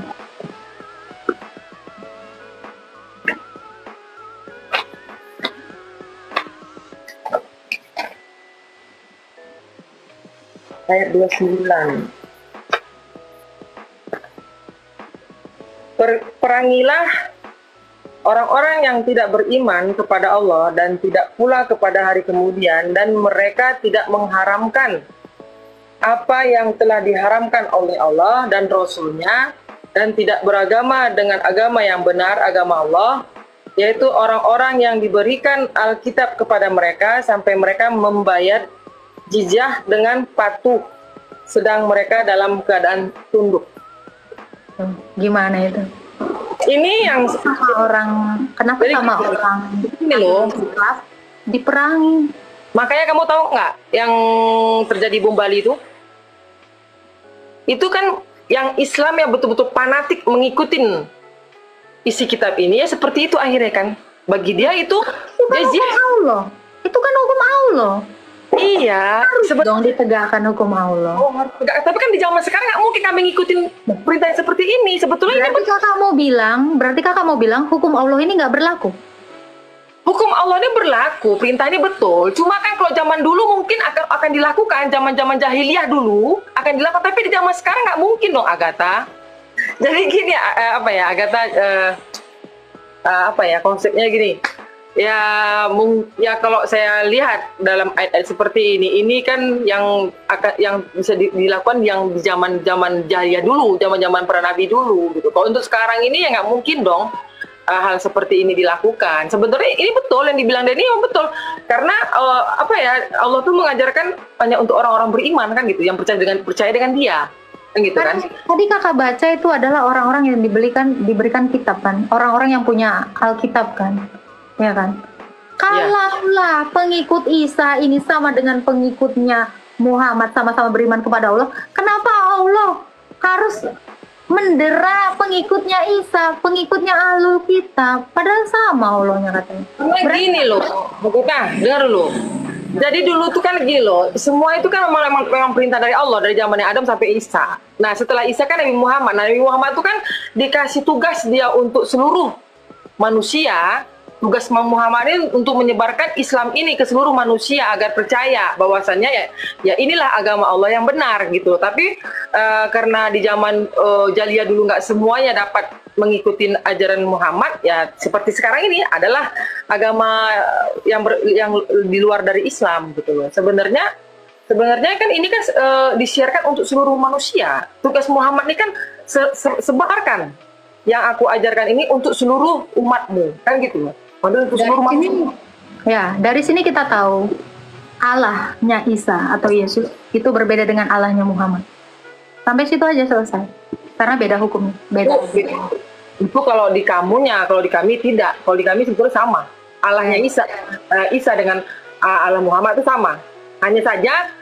Ayat 29. Perangilah orang-orang yang tidak beriman kepada Allah dan tidak pula kepada hari kemudian, dan mereka tidak mengharamkan apa yang telah diharamkan oleh Allah dan Rasul-Nya, dan tidak beragama dengan agama yang benar, agama Allah, yaitu orang-orang yang diberikan Alkitab kepada mereka sampai mereka membayar jizyah dengan patuh, sedang mereka dalam keadaan tunduk. Gimana itu? Ini yang kenapa sama orang ini loh diperangi? Makanya kamu tahu nggak yang terjadi bom Bali itu? Itu kan yang Islam yang betul-betul fanatik mengikutin isi kitab ini, ya seperti itu akhirnya kan. Bagi dia itu hukum Allah. Itu kan hukum Allah. Iya, dong ditegakkan hukum Allah. Oh, tapi kan di zaman sekarang nggak mungkin kami ngikutin perintah yang seperti ini. Sebetulnya berarti kakak mau bilang hukum Allah ini nggak berlaku? Hukum Allah ini berlaku, perintah ini betul. Cuma kan kalau zaman dulu mungkin akan dilakukan, zaman jahiliyah dulu akan dilakukan, tapi di zaman sekarang nggak mungkin dong, Agatha. Jadi gini, Agatha, konsepnya gini. Ya kalau saya lihat dalam ayat-ayat seperti ini kan yang bisa dilakukan yang di zaman jahiliyah dulu, zaman para nabi dulu gitu. Kalau untuk sekarang ini ya nggak mungkin dong hal seperti ini dilakukan. Sebenarnya ini betul yang dibilang Denny, memang betul. Karena Allah tuh mengajarkan hanya untuk orang-orang beriman kan gitu, yang percaya dengan Dia. Gitu kan. Tadi kakak baca itu adalah orang-orang yang diberikan kitab kan, orang-orang yang punya Alkitab kan. Ya kan? Kalaulah pengikut Isa ini sama dengan pengikutnya Muhammad, sama-sama beriman kepada Allah, kenapa Allah harus mendera pengikutnya Isa, pengikutnya Ahlul Kitab? Padahal sama Allahnya katanya. Gini loh, Bukuta, dengar dulu. Jadi dulu tuh kan gini loh, semua itu kan memang perintah dari Allah, dari zamannya Adam sampai Isa. Nah setelah Isa kan Nabi Muhammad. Nabi Muhammad tuh kan dikasih tugas dia untuk seluruh manusia. Tugas Muhammad ini untuk menyebarkan Islam ini ke seluruh manusia agar percaya bahwasannya ya inilah agama Allah yang benar gitu. Tapi karena di zaman jahiliyah dulu nggak semuanya dapat mengikuti ajaran Muhammad, ya seperti sekarang ini adalah agama yang di luar dari Islam gitu loh. Sebenarnya kan ini kan disiarkan untuk seluruh manusia. Tugas Muhammad ini kan sebarkan yang aku ajarkan ini untuk seluruh umatmu kan gitu loh. Dari sini kita tahu Allahnya Isa atau Yesus itu berbeda dengan Allahnya Muhammad. Sampai situ aja selesai. Karena beda hukumnya. Beda. Itu kalau di kamunya, kalau di kami tidak. Kalau di kami sebetulnya sama. Allahnya Isa dengan Allah Muhammad itu sama. Hanya saja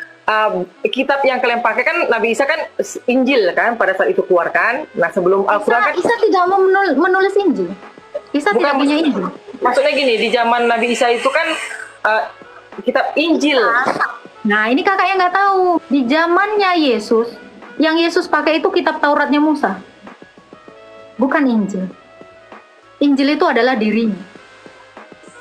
kitab yang kalian pakai kan Nabi Isa kan Injil kan pada saat itu keluar kan. Nah sebelum Al-Quran kan Isa tidak mau menulis Injil. Isa tidak punya Injil. Maksudnya gini, di zaman Nabi Isa itu kan kitab Injil. Nah ini kakak yang nggak tahu. Di zamannya Yesus, yang Yesus pakai itu kitab Tauratnya Musa, bukan Injil. Injil itu adalah dirinya.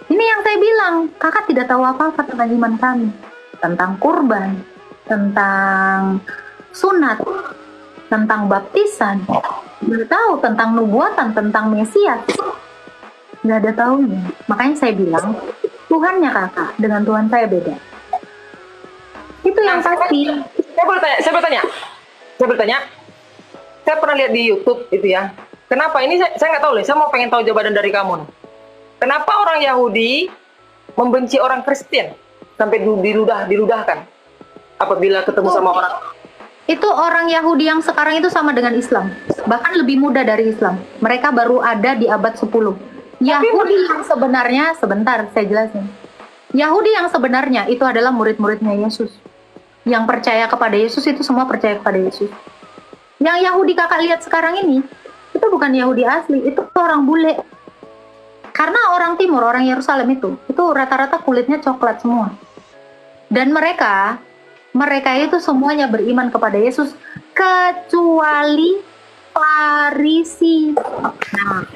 Ini yang saya bilang, kakak tidak tahu apa-apa tentang iman kami, tentang kurban, tentang sunat, tentang baptisan, nggak tahu tentang nubuatan, tentang Mesias, nggak ada tahunya. Makanya saya bilang, Tuhannya kakak dengan Tuhan saya beda. Itu yang pasti. Saya bertanya. Saya pernah lihat di YouTube itu ya. Kenapa ini saya nggak tahu loh. Saya mau pengen tahu jawaban dari kamu nih. Kenapa orang Yahudi membenci orang Kristen sampai diludahkan apabila ketemu sama orang? Itu orang Yahudi yang sekarang itu sama dengan Islam, bahkan lebih muda dari Islam. Mereka baru ada di abad 10. Yahudi yang sebenarnya, sebentar saya jelasin. Yahudi yang sebenarnya itu adalah murid-muridnya Yesus. Yang percaya kepada Yesus itu semua percaya kepada Yesus. Yang Yahudi kakak lihat sekarang ini, itu bukan Yahudi asli, itu orang bule. Karena orang timur, orang Yerusalem itu rata-rata kulitnya coklat semua. Dan mereka itu semuanya beriman kepada Yesus, kecuali Farisi. Nah,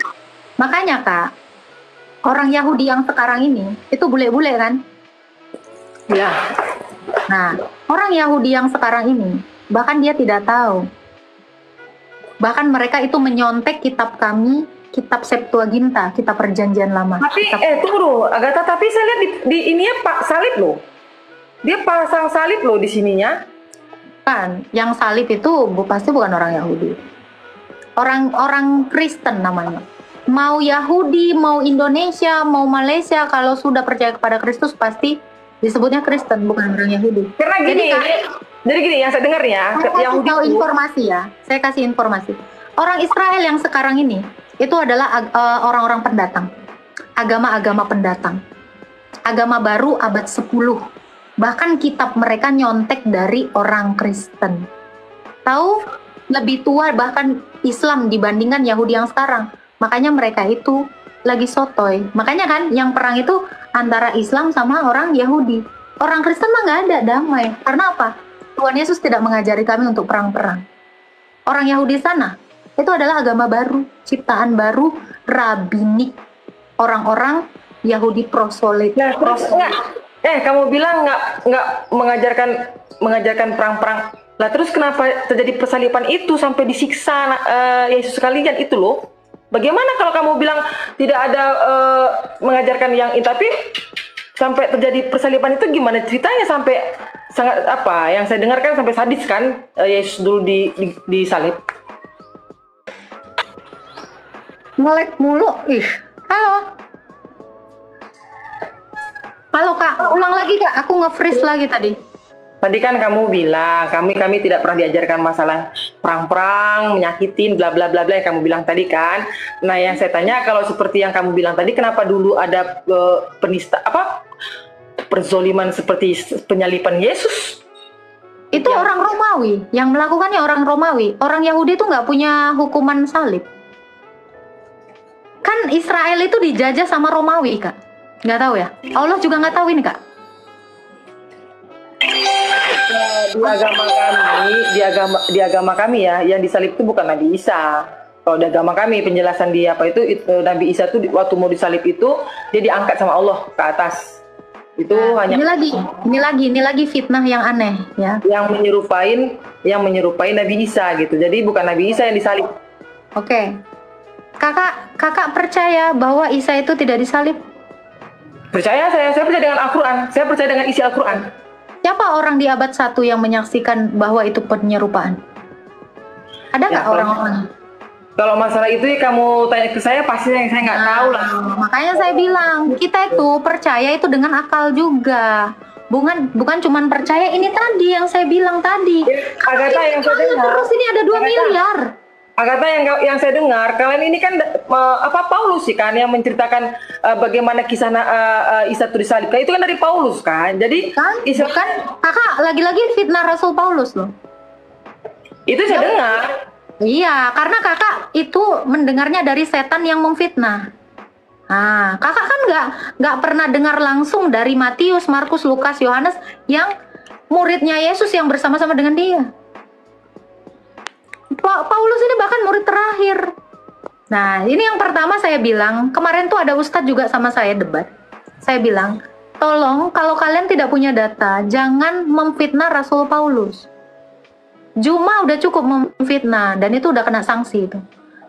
makanya kak, orang Yahudi yang sekarang ini, itu bule-bule kan? Ya. Nah, orang Yahudi yang sekarang ini, bahkan dia tidak tahu. Bahkan mereka itu menyontek kitab kami, kitab Septuaginta, kitab Perjanjian Lama. Tapi, kitab... tunggu dulu, Agatha, tapi saya lihat di ininya Pak salib loh. Dia pasang salib loh di sininya. Kan, yang salib itu pasti bukan orang Yahudi. Orang Kristen namanya. Mau Yahudi, mau Indonesia, mau Malaysia, kalau sudah percaya kepada Kristus pasti disebutnya Kristen, bukan orang Yahudi. Karena gini, jadi gini yang saya dengar ya, Yahudi tahu informasi ya. Saya kasih informasi. Orang Israel yang sekarang ini itu adalah orang-orang pendatang. Agama-agama pendatang. Agama baru abad 10. Bahkan kitab mereka nyontek dari orang Kristen. Tahu? Lebih tua bahkan Islam dibandingkan Yahudi yang sekarang. Makanya mereka itu lagi sotoy. Makanya kan yang perang itu antara Islam sama orang Yahudi. Orang Kristen mah nggak ada, damai. Karena apa? Tuhan Yesus tidak mengajari kami untuk perang-perang. Orang Yahudi sana itu adalah agama baru, ciptaan baru, rabinik. Orang-orang Yahudi prosolit. Nah, terus kamu bilang nggak mengajarkan perang-perang. Lah terus kenapa terjadi persalipan itu sampai disiksa Yesus sekalian itu loh? Bagaimana kalau kamu bilang tidak ada mengajarkan yang itu, tapi sampai terjadi persalipan itu gimana ceritanya sampai sangat apa? Yang saya dengarkan sampai sadis kan Yesus dulu disalib. Melek mulu, Halo kak, ulang lagi kak, aku nge-freeze lagi tadi. Tadi kan kamu bilang kami tidak pernah diajarkan masalah perang-perang, menyakitin, bla bla bla bla yang kamu bilang tadi kan. Nah yang saya tanya kalau seperti yang kamu bilang tadi, kenapa dulu ada perzoliman seperti penyalipan Yesus? Itu orang Romawi, yang melakukannya orang Romawi. Orang Yahudi itu nggak punya hukuman salib. Kan Israel itu dijajah sama Romawi kak. Nggak tahu ya? Allah juga nggak tahu ini kak. Di agama kami ya, yang disalib itu bukan Nabi Isa. Kalau di agama kami penjelasan dia itu Nabi Isa itu waktu mau disalib itu dia diangkat sama Allah ke atas. Itu hanya ini lagi fitnah yang aneh ya. Yang menyerupai Nabi Isa gitu. Jadi bukan Nabi Isa yang disalib. Oke. Kakak percaya bahwa Isa itu tidak disalib? Percaya saya percaya dengan Al-Quran. Saya percaya dengan isi Al-Quran. Siapa orang di abad 1 yang menyaksikan bahwa itu penyerupaan? Ada nggak orang-orang? Kalau masalah itu kamu tanya ke saya, pasti saya nggak tahu lah. Makanya saya bilang, kita itu percaya itu dengan akal juga. Bukan cuman percaya ini tadi yang saya bilang tadi. Agatha yang saya dengar. Terus ini ada 2 miliar. Kata yang saya dengar, kalian ini kan Paulus sih kan yang menceritakan bagaimana kisah Isa itu disalibkan. Itu kan dari Paulus kan. Jadi Kan? Bukan, kakak lagi-lagi fitnah Rasul Paulus loh. itu saya dengar. Iya, karena kakak itu mendengarnya dari setan yang memfitnah. Nah, kakak kan nggak pernah dengar langsung dari Matius, Markus, Lukas, Yohanes yang muridnya Yesus yang bersama-sama dengan dia. Paulus ini bahkan murid terakhir. Nah, ini yang pertama saya bilang, kemarin tuh ada ustadz juga sama saya debat. Saya bilang, tolong kalau kalian tidak punya data, jangan memfitnah Rasul Paulus. Juma udah cukup memfitnah, dan itu udah kena sanksi itu.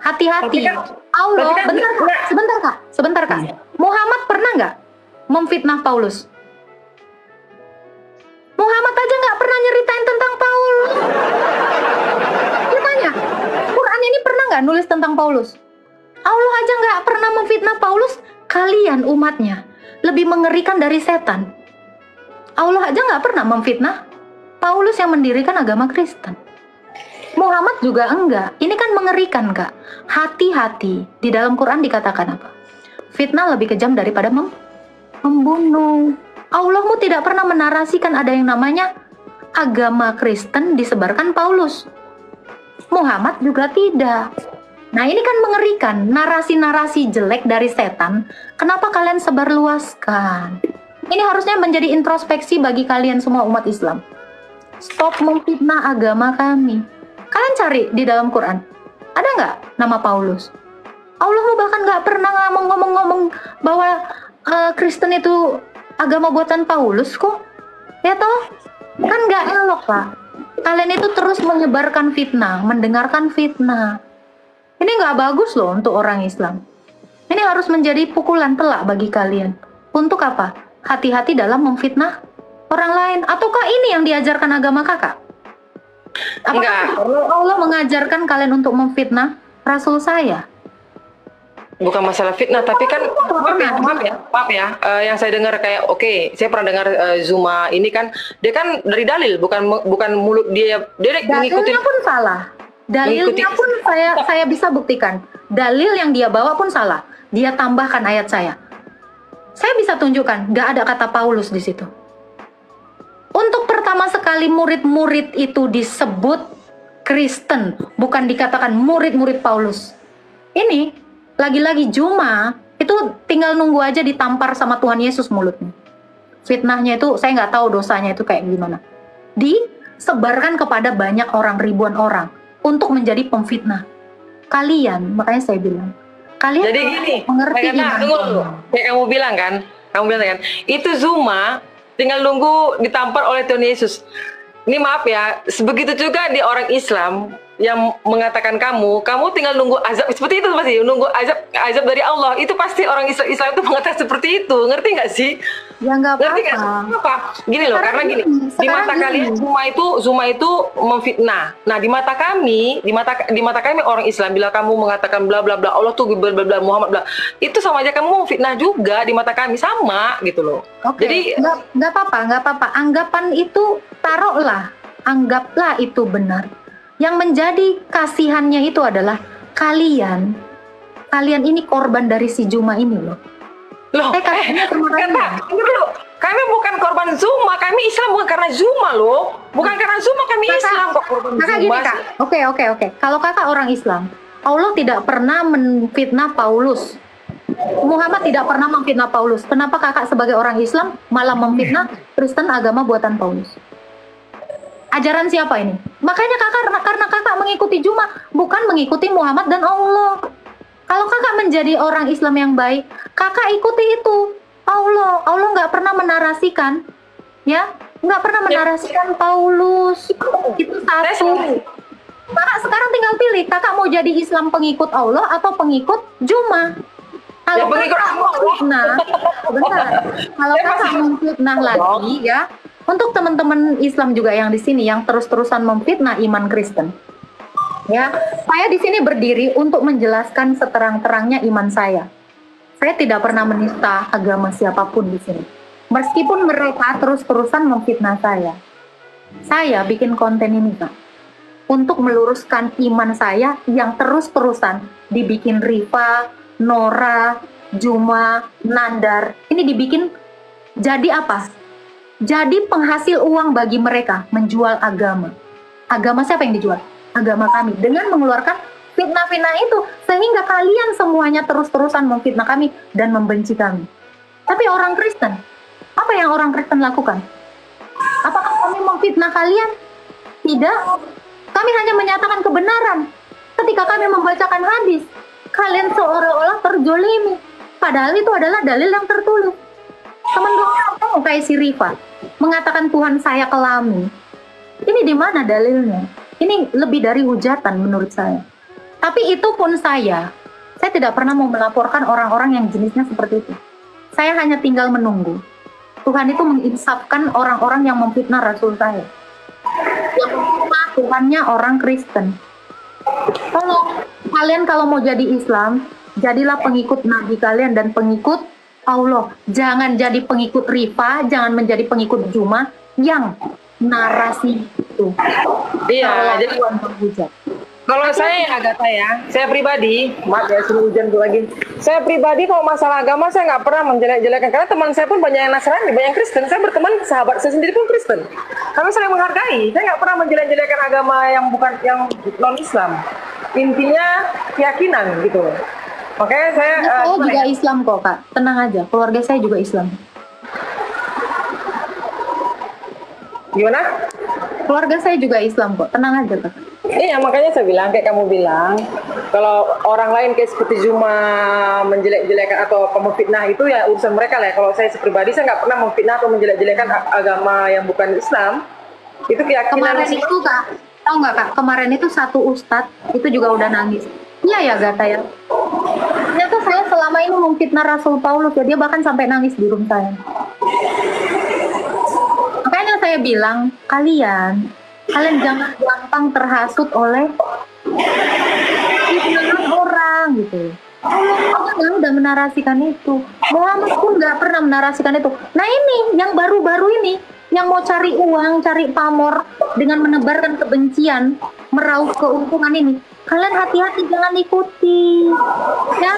Hati-hati. Allah, sebentar kak. Muhammad pernah nggak memfitnah Paulus? Muhammad aja nggak pernah nyeritain tentang Paulus. Tanya, Quran ini pernah nggak nulis tentang Paulus? Allah aja nggak pernah memfitnah Paulus. Kalian umatnya lebih mengerikan dari setan. Allah aja nggak pernah memfitnah Paulus yang mendirikan agama Kristen. Muhammad juga enggak. Ini kan mengerikan kak. Hati-hati. Di dalam Quran dikatakan apa? Fitnah lebih kejam daripada membunuh. Allahmu tidak pernah menarasikan ada yang namanya agama Kristen disebarkan Paulus. Muhammad juga tidak. Nah ini kan mengerikan, narasi-narasi jelek dari setan, kenapa kalian sebarluaskan? Ini harusnya menjadi introspeksi bagi kalian semua umat Islam. Stop memfitnah agama kami. Kalian cari di dalam Quran, ada nggak nama Paulus? Allahmu bahkan nggak pernah ngomong-ngomong bahwa Kristen itu agama buatan Paulus kok. Ya toh? Kan nggak elok Pak. Kalian itu terus menyebarkan fitnah, mendengarkan fitnah. Ini nggak bagus loh untuk orang Islam. Ini harus menjadi pukulan telak bagi kalian. Untuk apa? Hati-hati dalam memfitnah orang lain. Ataukah ini yang diajarkan agama kakak? Apakah Allah mengajarkan kalian untuk memfitnah Rasul saya? Bukan masalah fitnah, tapi kan maaf ya, yang saya dengar kayak saya pernah dengar Zuma ini kan dia kan dari dalil, bukan mulut dia mengikuti. Dalilnya pun salah. Dalilnya pun saya bisa buktikan. Dalil yang dia bawa pun salah. Dia tambahkan ayat saya. Saya bisa tunjukkan, nggak ada kata Paulus di situ. Untuk pertama sekali murid-murid itu disebut Kristen, bukan dikatakan murid-murid Paulus. Ini lagi-lagi Juma itu tinggal nunggu aja ditampar sama Tuhan Yesus mulutnya. Fitnahnya itu saya nggak tahu dosanya itu kayak gimana. Disebarkan kepada banyak orang, ribuan orang untuk menjadi pemfitnah. Kalian, makanya saya bilang, kalian jadi gini, mengerti kayak kamu bilang kan, itu Zuma tinggal nunggu ditampar oleh Tuhan Yesus. Ini maaf ya, sebegitu juga di orang Islam yang mengatakan kamu tinggal nunggu azab seperti itu, pasti nunggu azab dari Allah. Itu pasti orang Islam itu mengatakan seperti itu, ngerti nggak sih? Ya nggak apa-apa. Gini loh, karena gini, di mata kalian Zuma itu memfitnah. Nah di mata kami orang Islam, bila kamu mengatakan bla bla bla Allah tuh bla bla bla Muhammad bla, itu sama aja kamu memfitnah juga di mata kami, sama gitu loh. Jadi nggak apa-apa. Anggapan itu anggaplah itu benar. Yang menjadi kasihannya itu adalah kalian ini korban dari si Juma ini loh. Kami bukan korban Zuma, kami Islam bukan karena Zuma loh. Bukan karena Zuma kami Islam kok korban Zuma. Gini, Kak. Oke. Kalau kakak orang Islam, Allah tidak pernah menfitnah Paulus. Muhammad tidak pernah memfitnah Paulus. Kenapa kakak sebagai orang Islam malah memfitnah Kristen agama buatan Paulus? Ajaran siapa ini? Makanya karena kakak mengikuti Juma, bukan mengikuti Muhammad dan Allah. Kalau kakak menjadi orang Islam yang baik, kakak ikuti itu. Allah nggak pernah menarasikan, ya, nggak pernah menarasikan Paulus. Itu satu. Kakak sekarang tinggal pilih, kakak mau jadi Islam pengikut Allah atau pengikut Juma. Kalau kakak memfitnah, kalau kakak memfitnah lagi, ya. Untuk teman-teman Islam juga yang di sini yang terus-terusan memfitnah iman Kristen, ya, saya di sini berdiri untuk menjelaskan seterang-terangnya iman saya. Saya tidak pernah menista agama siapapun di sini, meskipun mereka terus-terusan memfitnah saya. Saya bikin konten ini, Kak, untuk meluruskan iman saya yang terus-terusan dibikin Rifa, Nora, Juma, Nandar. Ini dibikin jadi apa? Jadi penghasil uang bagi mereka menjual agama. Agama siapa yang dijual? Agama kami. Dengan mengeluarkan fitnah-fitnah itu, sehingga kalian semuanya terus-terusan memfitnah kami dan membenci kami. Tapi orang Kristen, apa yang orang Kristen lakukan? Apakah kami memfitnah kalian? Tidak. Kami hanya menyatakan kebenaran. Ketika kami membacakan hadis, kalian seolah-olah terjolimi. Padahal itu adalah dalil yang tertulis. Teman-teman kamu kayak si Rifa mengatakan Tuhan saya kelami. Ini di mana dalilnya? Ini lebih dari hujatan menurut saya. Tapi itu pun saya tidak pernah mau melaporkan orang-orang yang jenisnya seperti itu. Saya hanya tinggal menunggu. Tuhan itu menginsafkan orang-orang yang memfitnah Rasul saya. Yang memfitnah Tuhannya orang Kristen. Kalau mau jadi Islam, jadilah pengikut Nabi kalian dan pengikut Allah. Jangan jadi pengikut Rifa, jangan menjadi pengikut Juma yang narasi itu. Iya, jadi kalau saya Agatha ya, saya pribadi, maaf ya suruh hujan tuh lagi. Saya pribadi kalau masalah agama saya nggak pernah menjelek-jelekan, karena teman saya pun banyak yang Nasrani, banyak yang Kristen. Saya berteman, sahabat saya sendiri pun Kristen. Kami saling menghargai. Saya nggak pernah menjelek-jelekan agama yang bukan yang non Islam. Intinya keyakinan gitu. Makanya saya juga Islam kok Kak, tenang aja. Keluarga saya juga Islam. Gimana? Keluarga saya juga Islam kok, tenang aja Kak. Iya, makanya saya bilang, kayak kamu bilang, kalau orang lain kayak seperti Juma menjelek-jelekan atau memfitnah itu ya urusan mereka lah. Kalau saya pribadi, saya nggak pernah memfitnah atau menjelek-jelekan agama yang bukan Islam. Itu keyakinan. Kemarin itu Kak, tahu nggak Kak, kemarin itu satu ustadz itu juga udah nangis. Iya ya Gata ya. Ternyata saya selama ini memfitnah Rasul Paulus ya, dia bahkan sampai nangis di room saya. Makanya saya bilang, kalian jangan gampang terhasut oleh fitnahan orang gitu. Allah udah menarasikan itu. Muhammad pun nggak pernah menarasikan itu. Nah ini yang baru-baru ini, yang mau cari uang, cari pamor dengan menebarkan kebencian, meraup keuntungan ini, kalian hati-hati, jangan ikuti. Ya,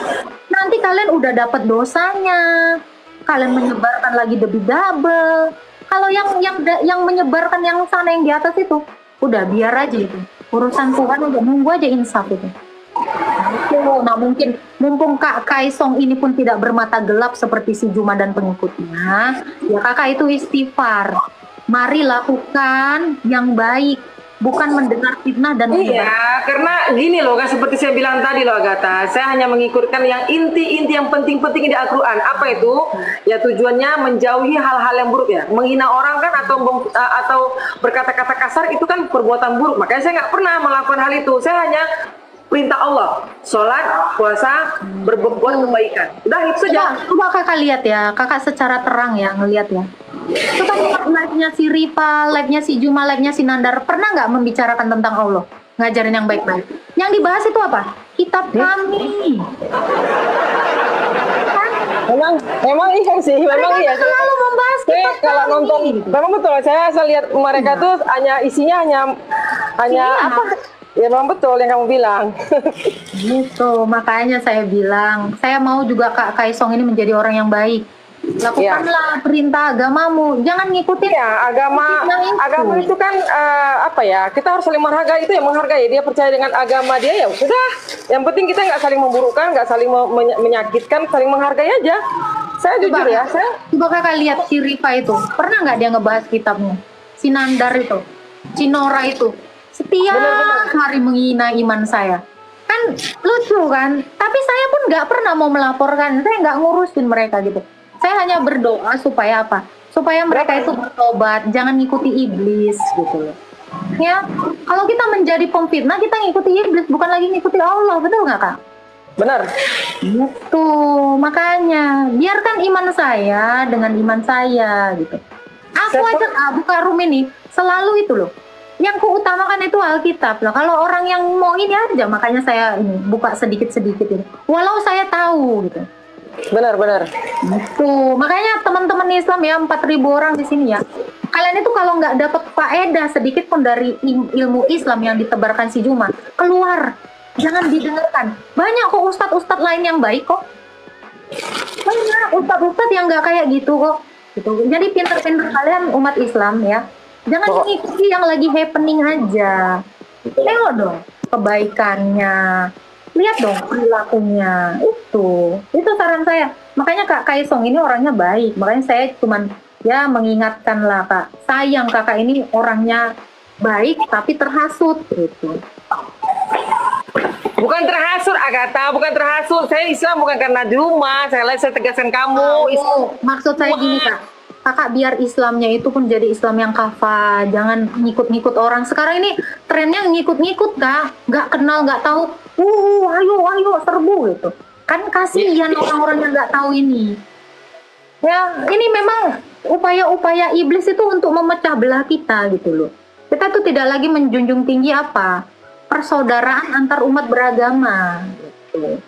nanti kalian udah dapat dosanya, kalian menyebarkan lagi lebih double. Kalau yang menyebarkan yang sana yang di atas itu, udah biar aja itu. Urusan Tuhan udah, nunggu aja insaf itu. Nah mungkin mumpung Kak Kaisong ini pun tidak bermata gelap seperti si Juma dan pengikutnya, ya kakak itu istighfar. Mari lakukan yang baik, bukan mendengar fitnah dan iya, karena gini loh kan, seperti saya bilang tadi loh Agatha, saya hanya mengikutkan yang inti-inti yang penting-penting di Al-Quran. Apa itu? Ya tujuannya menjauhi hal-hal yang buruk ya. Menghina orang kan atau berkata-kata kasar itu kan perbuatan buruk. Makanya saya nggak pernah melakukan hal itu. Saya hanya perintah Allah, sholat, puasa, berbuat kebaikan. Udah itu saja. Coba kakak lihat ya, kakak secara terang ya ngelihat ya. Coba live-nya si Rifa, live-nya si Juma, live-nya si Nandar, pernah nggak membicarakan tentang Allah? Ngajarin yang baik-baik. Yang dibahas itu apa? Kitab kami. Memang iya sih, memang iya. Selalu membahas kitab kalau kami. nonton, memang betul. Saya lihat mereka tuh isinya hanya apa? Ya memang betul yang kamu bilang. Gitu, makanya saya bilang, saya mau juga Kak Kaisong ini menjadi orang yang baik. Lakukanlah perintah agamamu, jangan ngikutin. Ya, agama itu kan apa ya? Kita harus saling menghargai, itu yang menghargai. Dia percaya dengan agama dia, ya sudah. Yang penting kita nggak saling memburukkan, nggak saling menyakitkan, saling menghargai aja. Saya jujur ya, coba kakak lihat si Rifa itu, pernah nggak dia ngebahas kitabnya? Si Nandar itu, si Nora itu, setiap hari menghina iman saya. Kan lucu kan? Tapi saya pun nggak pernah mau melaporkan, saya nggak ngurusin mereka gitu. Saya hanya berdoa supaya apa? Supaya mereka itu bertobat, jangan ngikuti iblis gitu loh. Ya, kalau kita menjadi pemfitnah, kita ngikuti iblis, bukan lagi ngikuti Allah, betul nggak Kak? Benar. Gitu, makanya biarkan iman saya dengan iman saya gitu. Aku aja buka room ini selalu itu loh. Yang kuutamakan itu Alkitab lah. Kalau orang yang mau ini aja, makanya saya ini buka sedikit-sedikit ini. Walau saya tahu gitu. Benar. Tuh, makanya teman-teman Islam ya 4.000 orang di sini ya. Kalian itu kalau nggak dapat faedah sedikit pun dari ilmu Islam yang ditebarkan si Juma, keluar, jangan didengarkan. Banyak kok ustadz-ustadz lain yang baik kok. Banyak ustadz-ustadz yang nggak kayak gitu kok. Gitu. Jadi pinter-pinter kalian umat Islam ya, jangan ikuti yang lagi happening aja. Tengok dong kebaikannya, lihat dong perilakunya. Itu saran saya. Makanya Kak Kaisong ini orangnya baik, makanya saya cuman ya mengingatkan lah Kak, sayang kakak ini orangnya baik tapi terhasut gitu. Bukan terhasut Agatha, bukan terhasut. Saya Islam bukan karena di rumah. Saya tegaskan kamu. Maksud saya gini Kak, kakak biar Islamnya itu pun jadi Islam yang kafah, jangan ngikut-ngikut orang. Sekarang ini trennya ngikut-ngikut Kak, nggak kenal nggak tahu, ayo serbu gitu. Kan kasihan orang-orang yang nggak tahu ini. Ya ini memang upaya-upaya iblis itu untuk memecah belah kita gitu loh. Kita tuh tidak lagi menjunjung tinggi apa? Persaudaraan antar umat beragama gitu.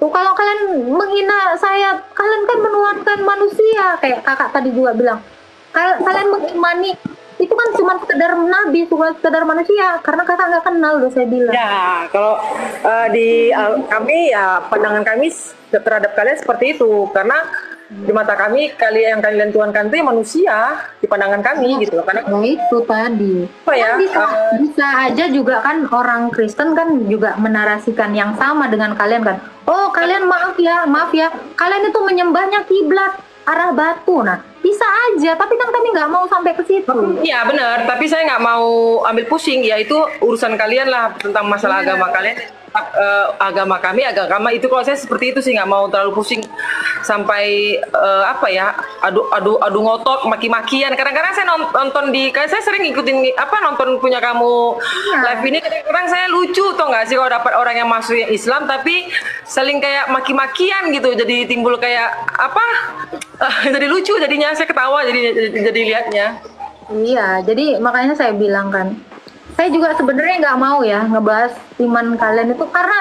Tuh kalau kalian menghina saya, kalian kan menuhankan manusia, kayak kakak tadi juga bilang. Kalian mengimani itu kan cuma sekedar nabi, cuma sekedar manusia, karena kakak nggak kenal loh saya bilang. Ya, kalau di kami ya pandangan kami terhadap kalian seperti itu, karena di mata kami yang kalian tuhankan itu manusia di pandangan kami gitu loh. Karena itu tadi. apa ya? Bisa aja juga kan orang Kristen kan juga menarasikan yang sama dengan kalian kan. Oh kalian maaf ya, kalian itu menyembahnya kiblat arah batu. Nah bisa aja, tapi kan kami nggak mau sampai ke situ. Iya benar, tapi saya nggak mau ambil pusing. Ya itu urusan kalian lah tentang masalah agama kalian. Agama kami, agama itu kalau saya seperti itu sih nggak mau terlalu pusing sampai apa ya adu ngotot maki-makian. Kadang-kadang saya nonton saya sering ngikutin nonton punya kamu live ini, kadang-kadang saya lucu tuh nggak sih kalau dapat orang yang masuk Islam tapi saling kayak maki-makian gitu, jadi timbul kayak jadi lucu, jadinya saya ketawa jadi lihatnya. Iya, jadi makanya saya bilang kan, saya juga sebenarnya nggak mau ya ngebahas iman kalian itu karena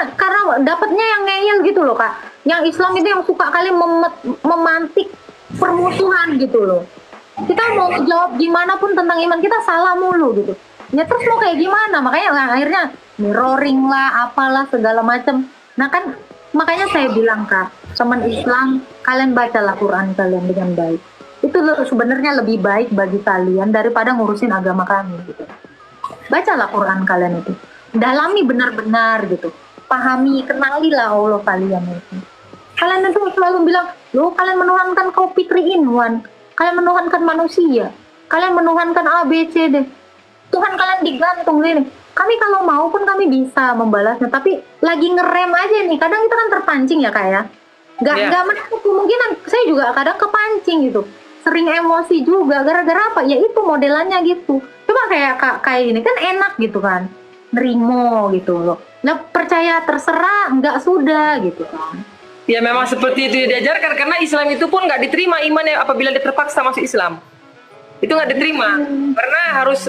dapatnya yang ngeyel gitu loh Kak. Yang Islam itu yang suka kali memantik permusuhan gitu loh. Kita mau jawab gimana pun tentang iman kita salah mulu gitu. Ya terus mau kayak gimana? Makanya akhirnya mirroring lah, apalah segala macam. Nah kan makanya saya bilang Kak, teman Islam, kalian bacalah Quran kalian dengan baik. Itu sebenarnya lebih baik bagi kalian daripada ngurusin agama kami gitu. Bacalah Quran kalian itu, dalami benar-benar gitu, pahami, kenalilah Allah kalian itu. Kalian itu selalu bilang, loh kalian menuhankan kopi 3-in-1, kalian menuhankan manusia, kalian menuhankan A, B, C, D. Tuhan kalian digantung gini. Kami kalau mau pun kami bisa membalasnya, tapi lagi ngerem aja nih. Kadang kita kan terpancing ya Kak ya. Nggak menutup kemungkinan, saya juga kadang kepancing gitu. Sering emosi juga, gara-gara apa? Ya itu modelannya gitu. Coba kayak ini kan enak gitu kan, nerimo gitu loh. Nah percaya terserah, nggak sudah gitu kan. Ya memang seperti itu diajarkan, karena Islam itu pun nggak diterima imannya apabila dia terpaksa masuk Islam. Itu nggak diterima, karena harus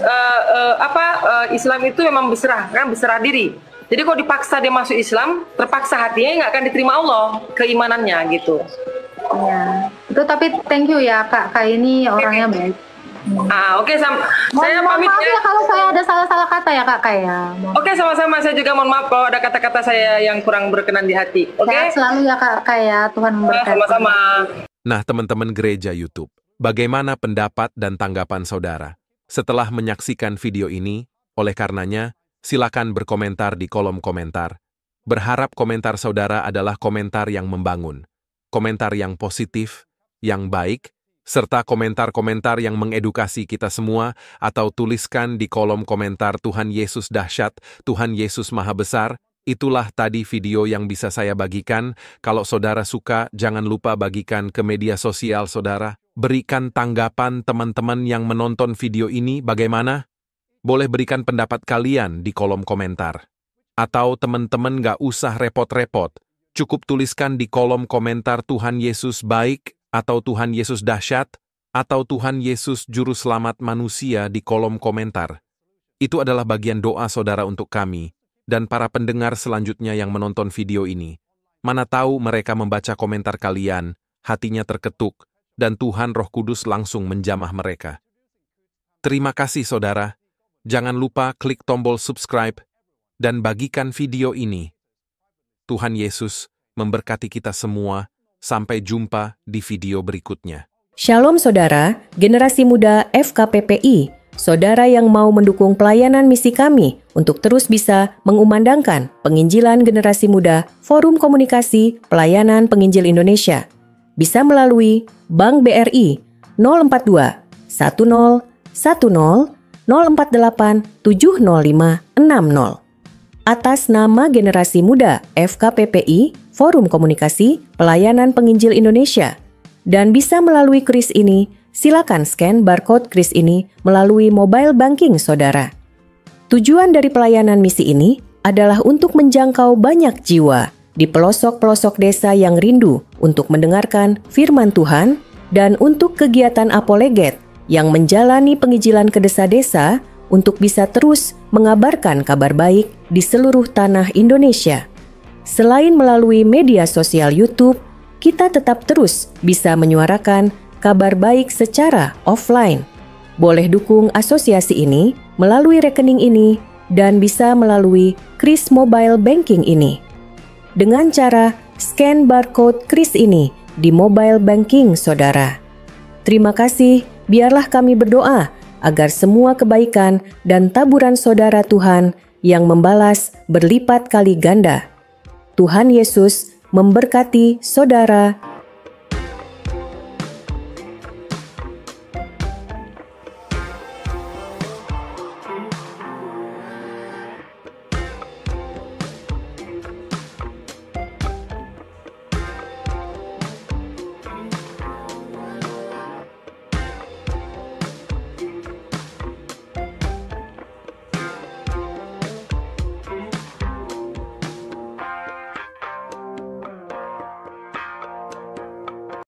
Islam itu memang berserah diri. Jadi kalau dipaksa dia masuk Islam, terpaksa hatinya nggak akan diterima Allah keimanannya gitu. Ya, itu tapi thank you ya Kak ini orangnya baik. Oke, saya pamit maaf ya kalau saya ada salah-salah kata ya Kak ya. Oke, sama-sama. Saya juga mohon maaf kalau ada kata-kata saya yang kurang berkenan di hati. Oke. Sehat selalu ya Kak ya, Tuhan memberkati. Sama-sama. Nah, teman-teman gereja YouTube, bagaimana pendapat dan tanggapan saudara? Setelah menyaksikan video ini, oleh karenanya, silakan berkomentar di kolom komentar. Berharap komentar saudara adalah komentar yang membangun, komentar yang positif, yang baik, serta komentar-komentar yang mengedukasi kita semua, atau tuliskan di kolom komentar Tuhan Yesus dahsyat, Tuhan Yesus maha besar. Itulah tadi video yang bisa saya bagikan. Kalau saudara suka, jangan lupa bagikan ke media sosial saudara. Berikan tanggapan teman-teman yang menonton video ini bagaimana? Boleh berikan pendapat kalian di kolom komentar. Atau teman-teman gak usah repot-repot, cukup tuliskan di kolom komentar Tuhan Yesus baik, atau Tuhan Yesus dahsyat, atau Tuhan Yesus juru selamat manusia di kolom komentar. Itu adalah bagian doa saudara untuk kami, dan para pendengar selanjutnya yang menonton video ini. Mana tahu mereka membaca komentar kalian, hatinya terketuk, dan Tuhan Roh Kudus langsung menjamah mereka. Terima kasih saudara. Jangan lupa klik tombol subscribe dan bagikan video ini. Tuhan Yesus memberkati kita semua. Sampai jumpa di video berikutnya. Shalom saudara, generasi muda FKPPI, saudara yang mau mendukung pelayanan misi kami untuk terus bisa mengumandangkan penginjilan generasi muda Forum Komunikasi Pelayanan Penginjil Indonesia. Bisa melalui Bank BRI 042 10 10 048 705 60. Atas nama generasi muda FKPPI, Forum Komunikasi Pelayanan Penginjil Indonesia. Dan bisa melalui kris ini, silakan scan barcode kris ini melalui mobile banking saudara. Tujuan dari pelayanan misi ini adalah untuk menjangkau banyak jiwa di pelosok-pelosok desa yang rindu untuk mendengarkan firman Tuhan dan untuk kegiatan apoleget yang menjalani penginjilan ke desa-desa untuk bisa terus mengabarkan kabar baik di seluruh tanah Indonesia. Selain melalui media sosial YouTube, kita tetap terus bisa menyuarakan kabar baik secara offline. Boleh dukung asosiasi ini melalui rekening ini dan bisa melalui kris mobile banking ini. Dengan cara scan barcode kris ini di mobile banking saudara. Terima kasih, biarlah kami berdoa agar semua kebaikan dan taburan saudara Tuhan yang membalas berlipat kali ganda. Tuhan Yesus memberkati saudara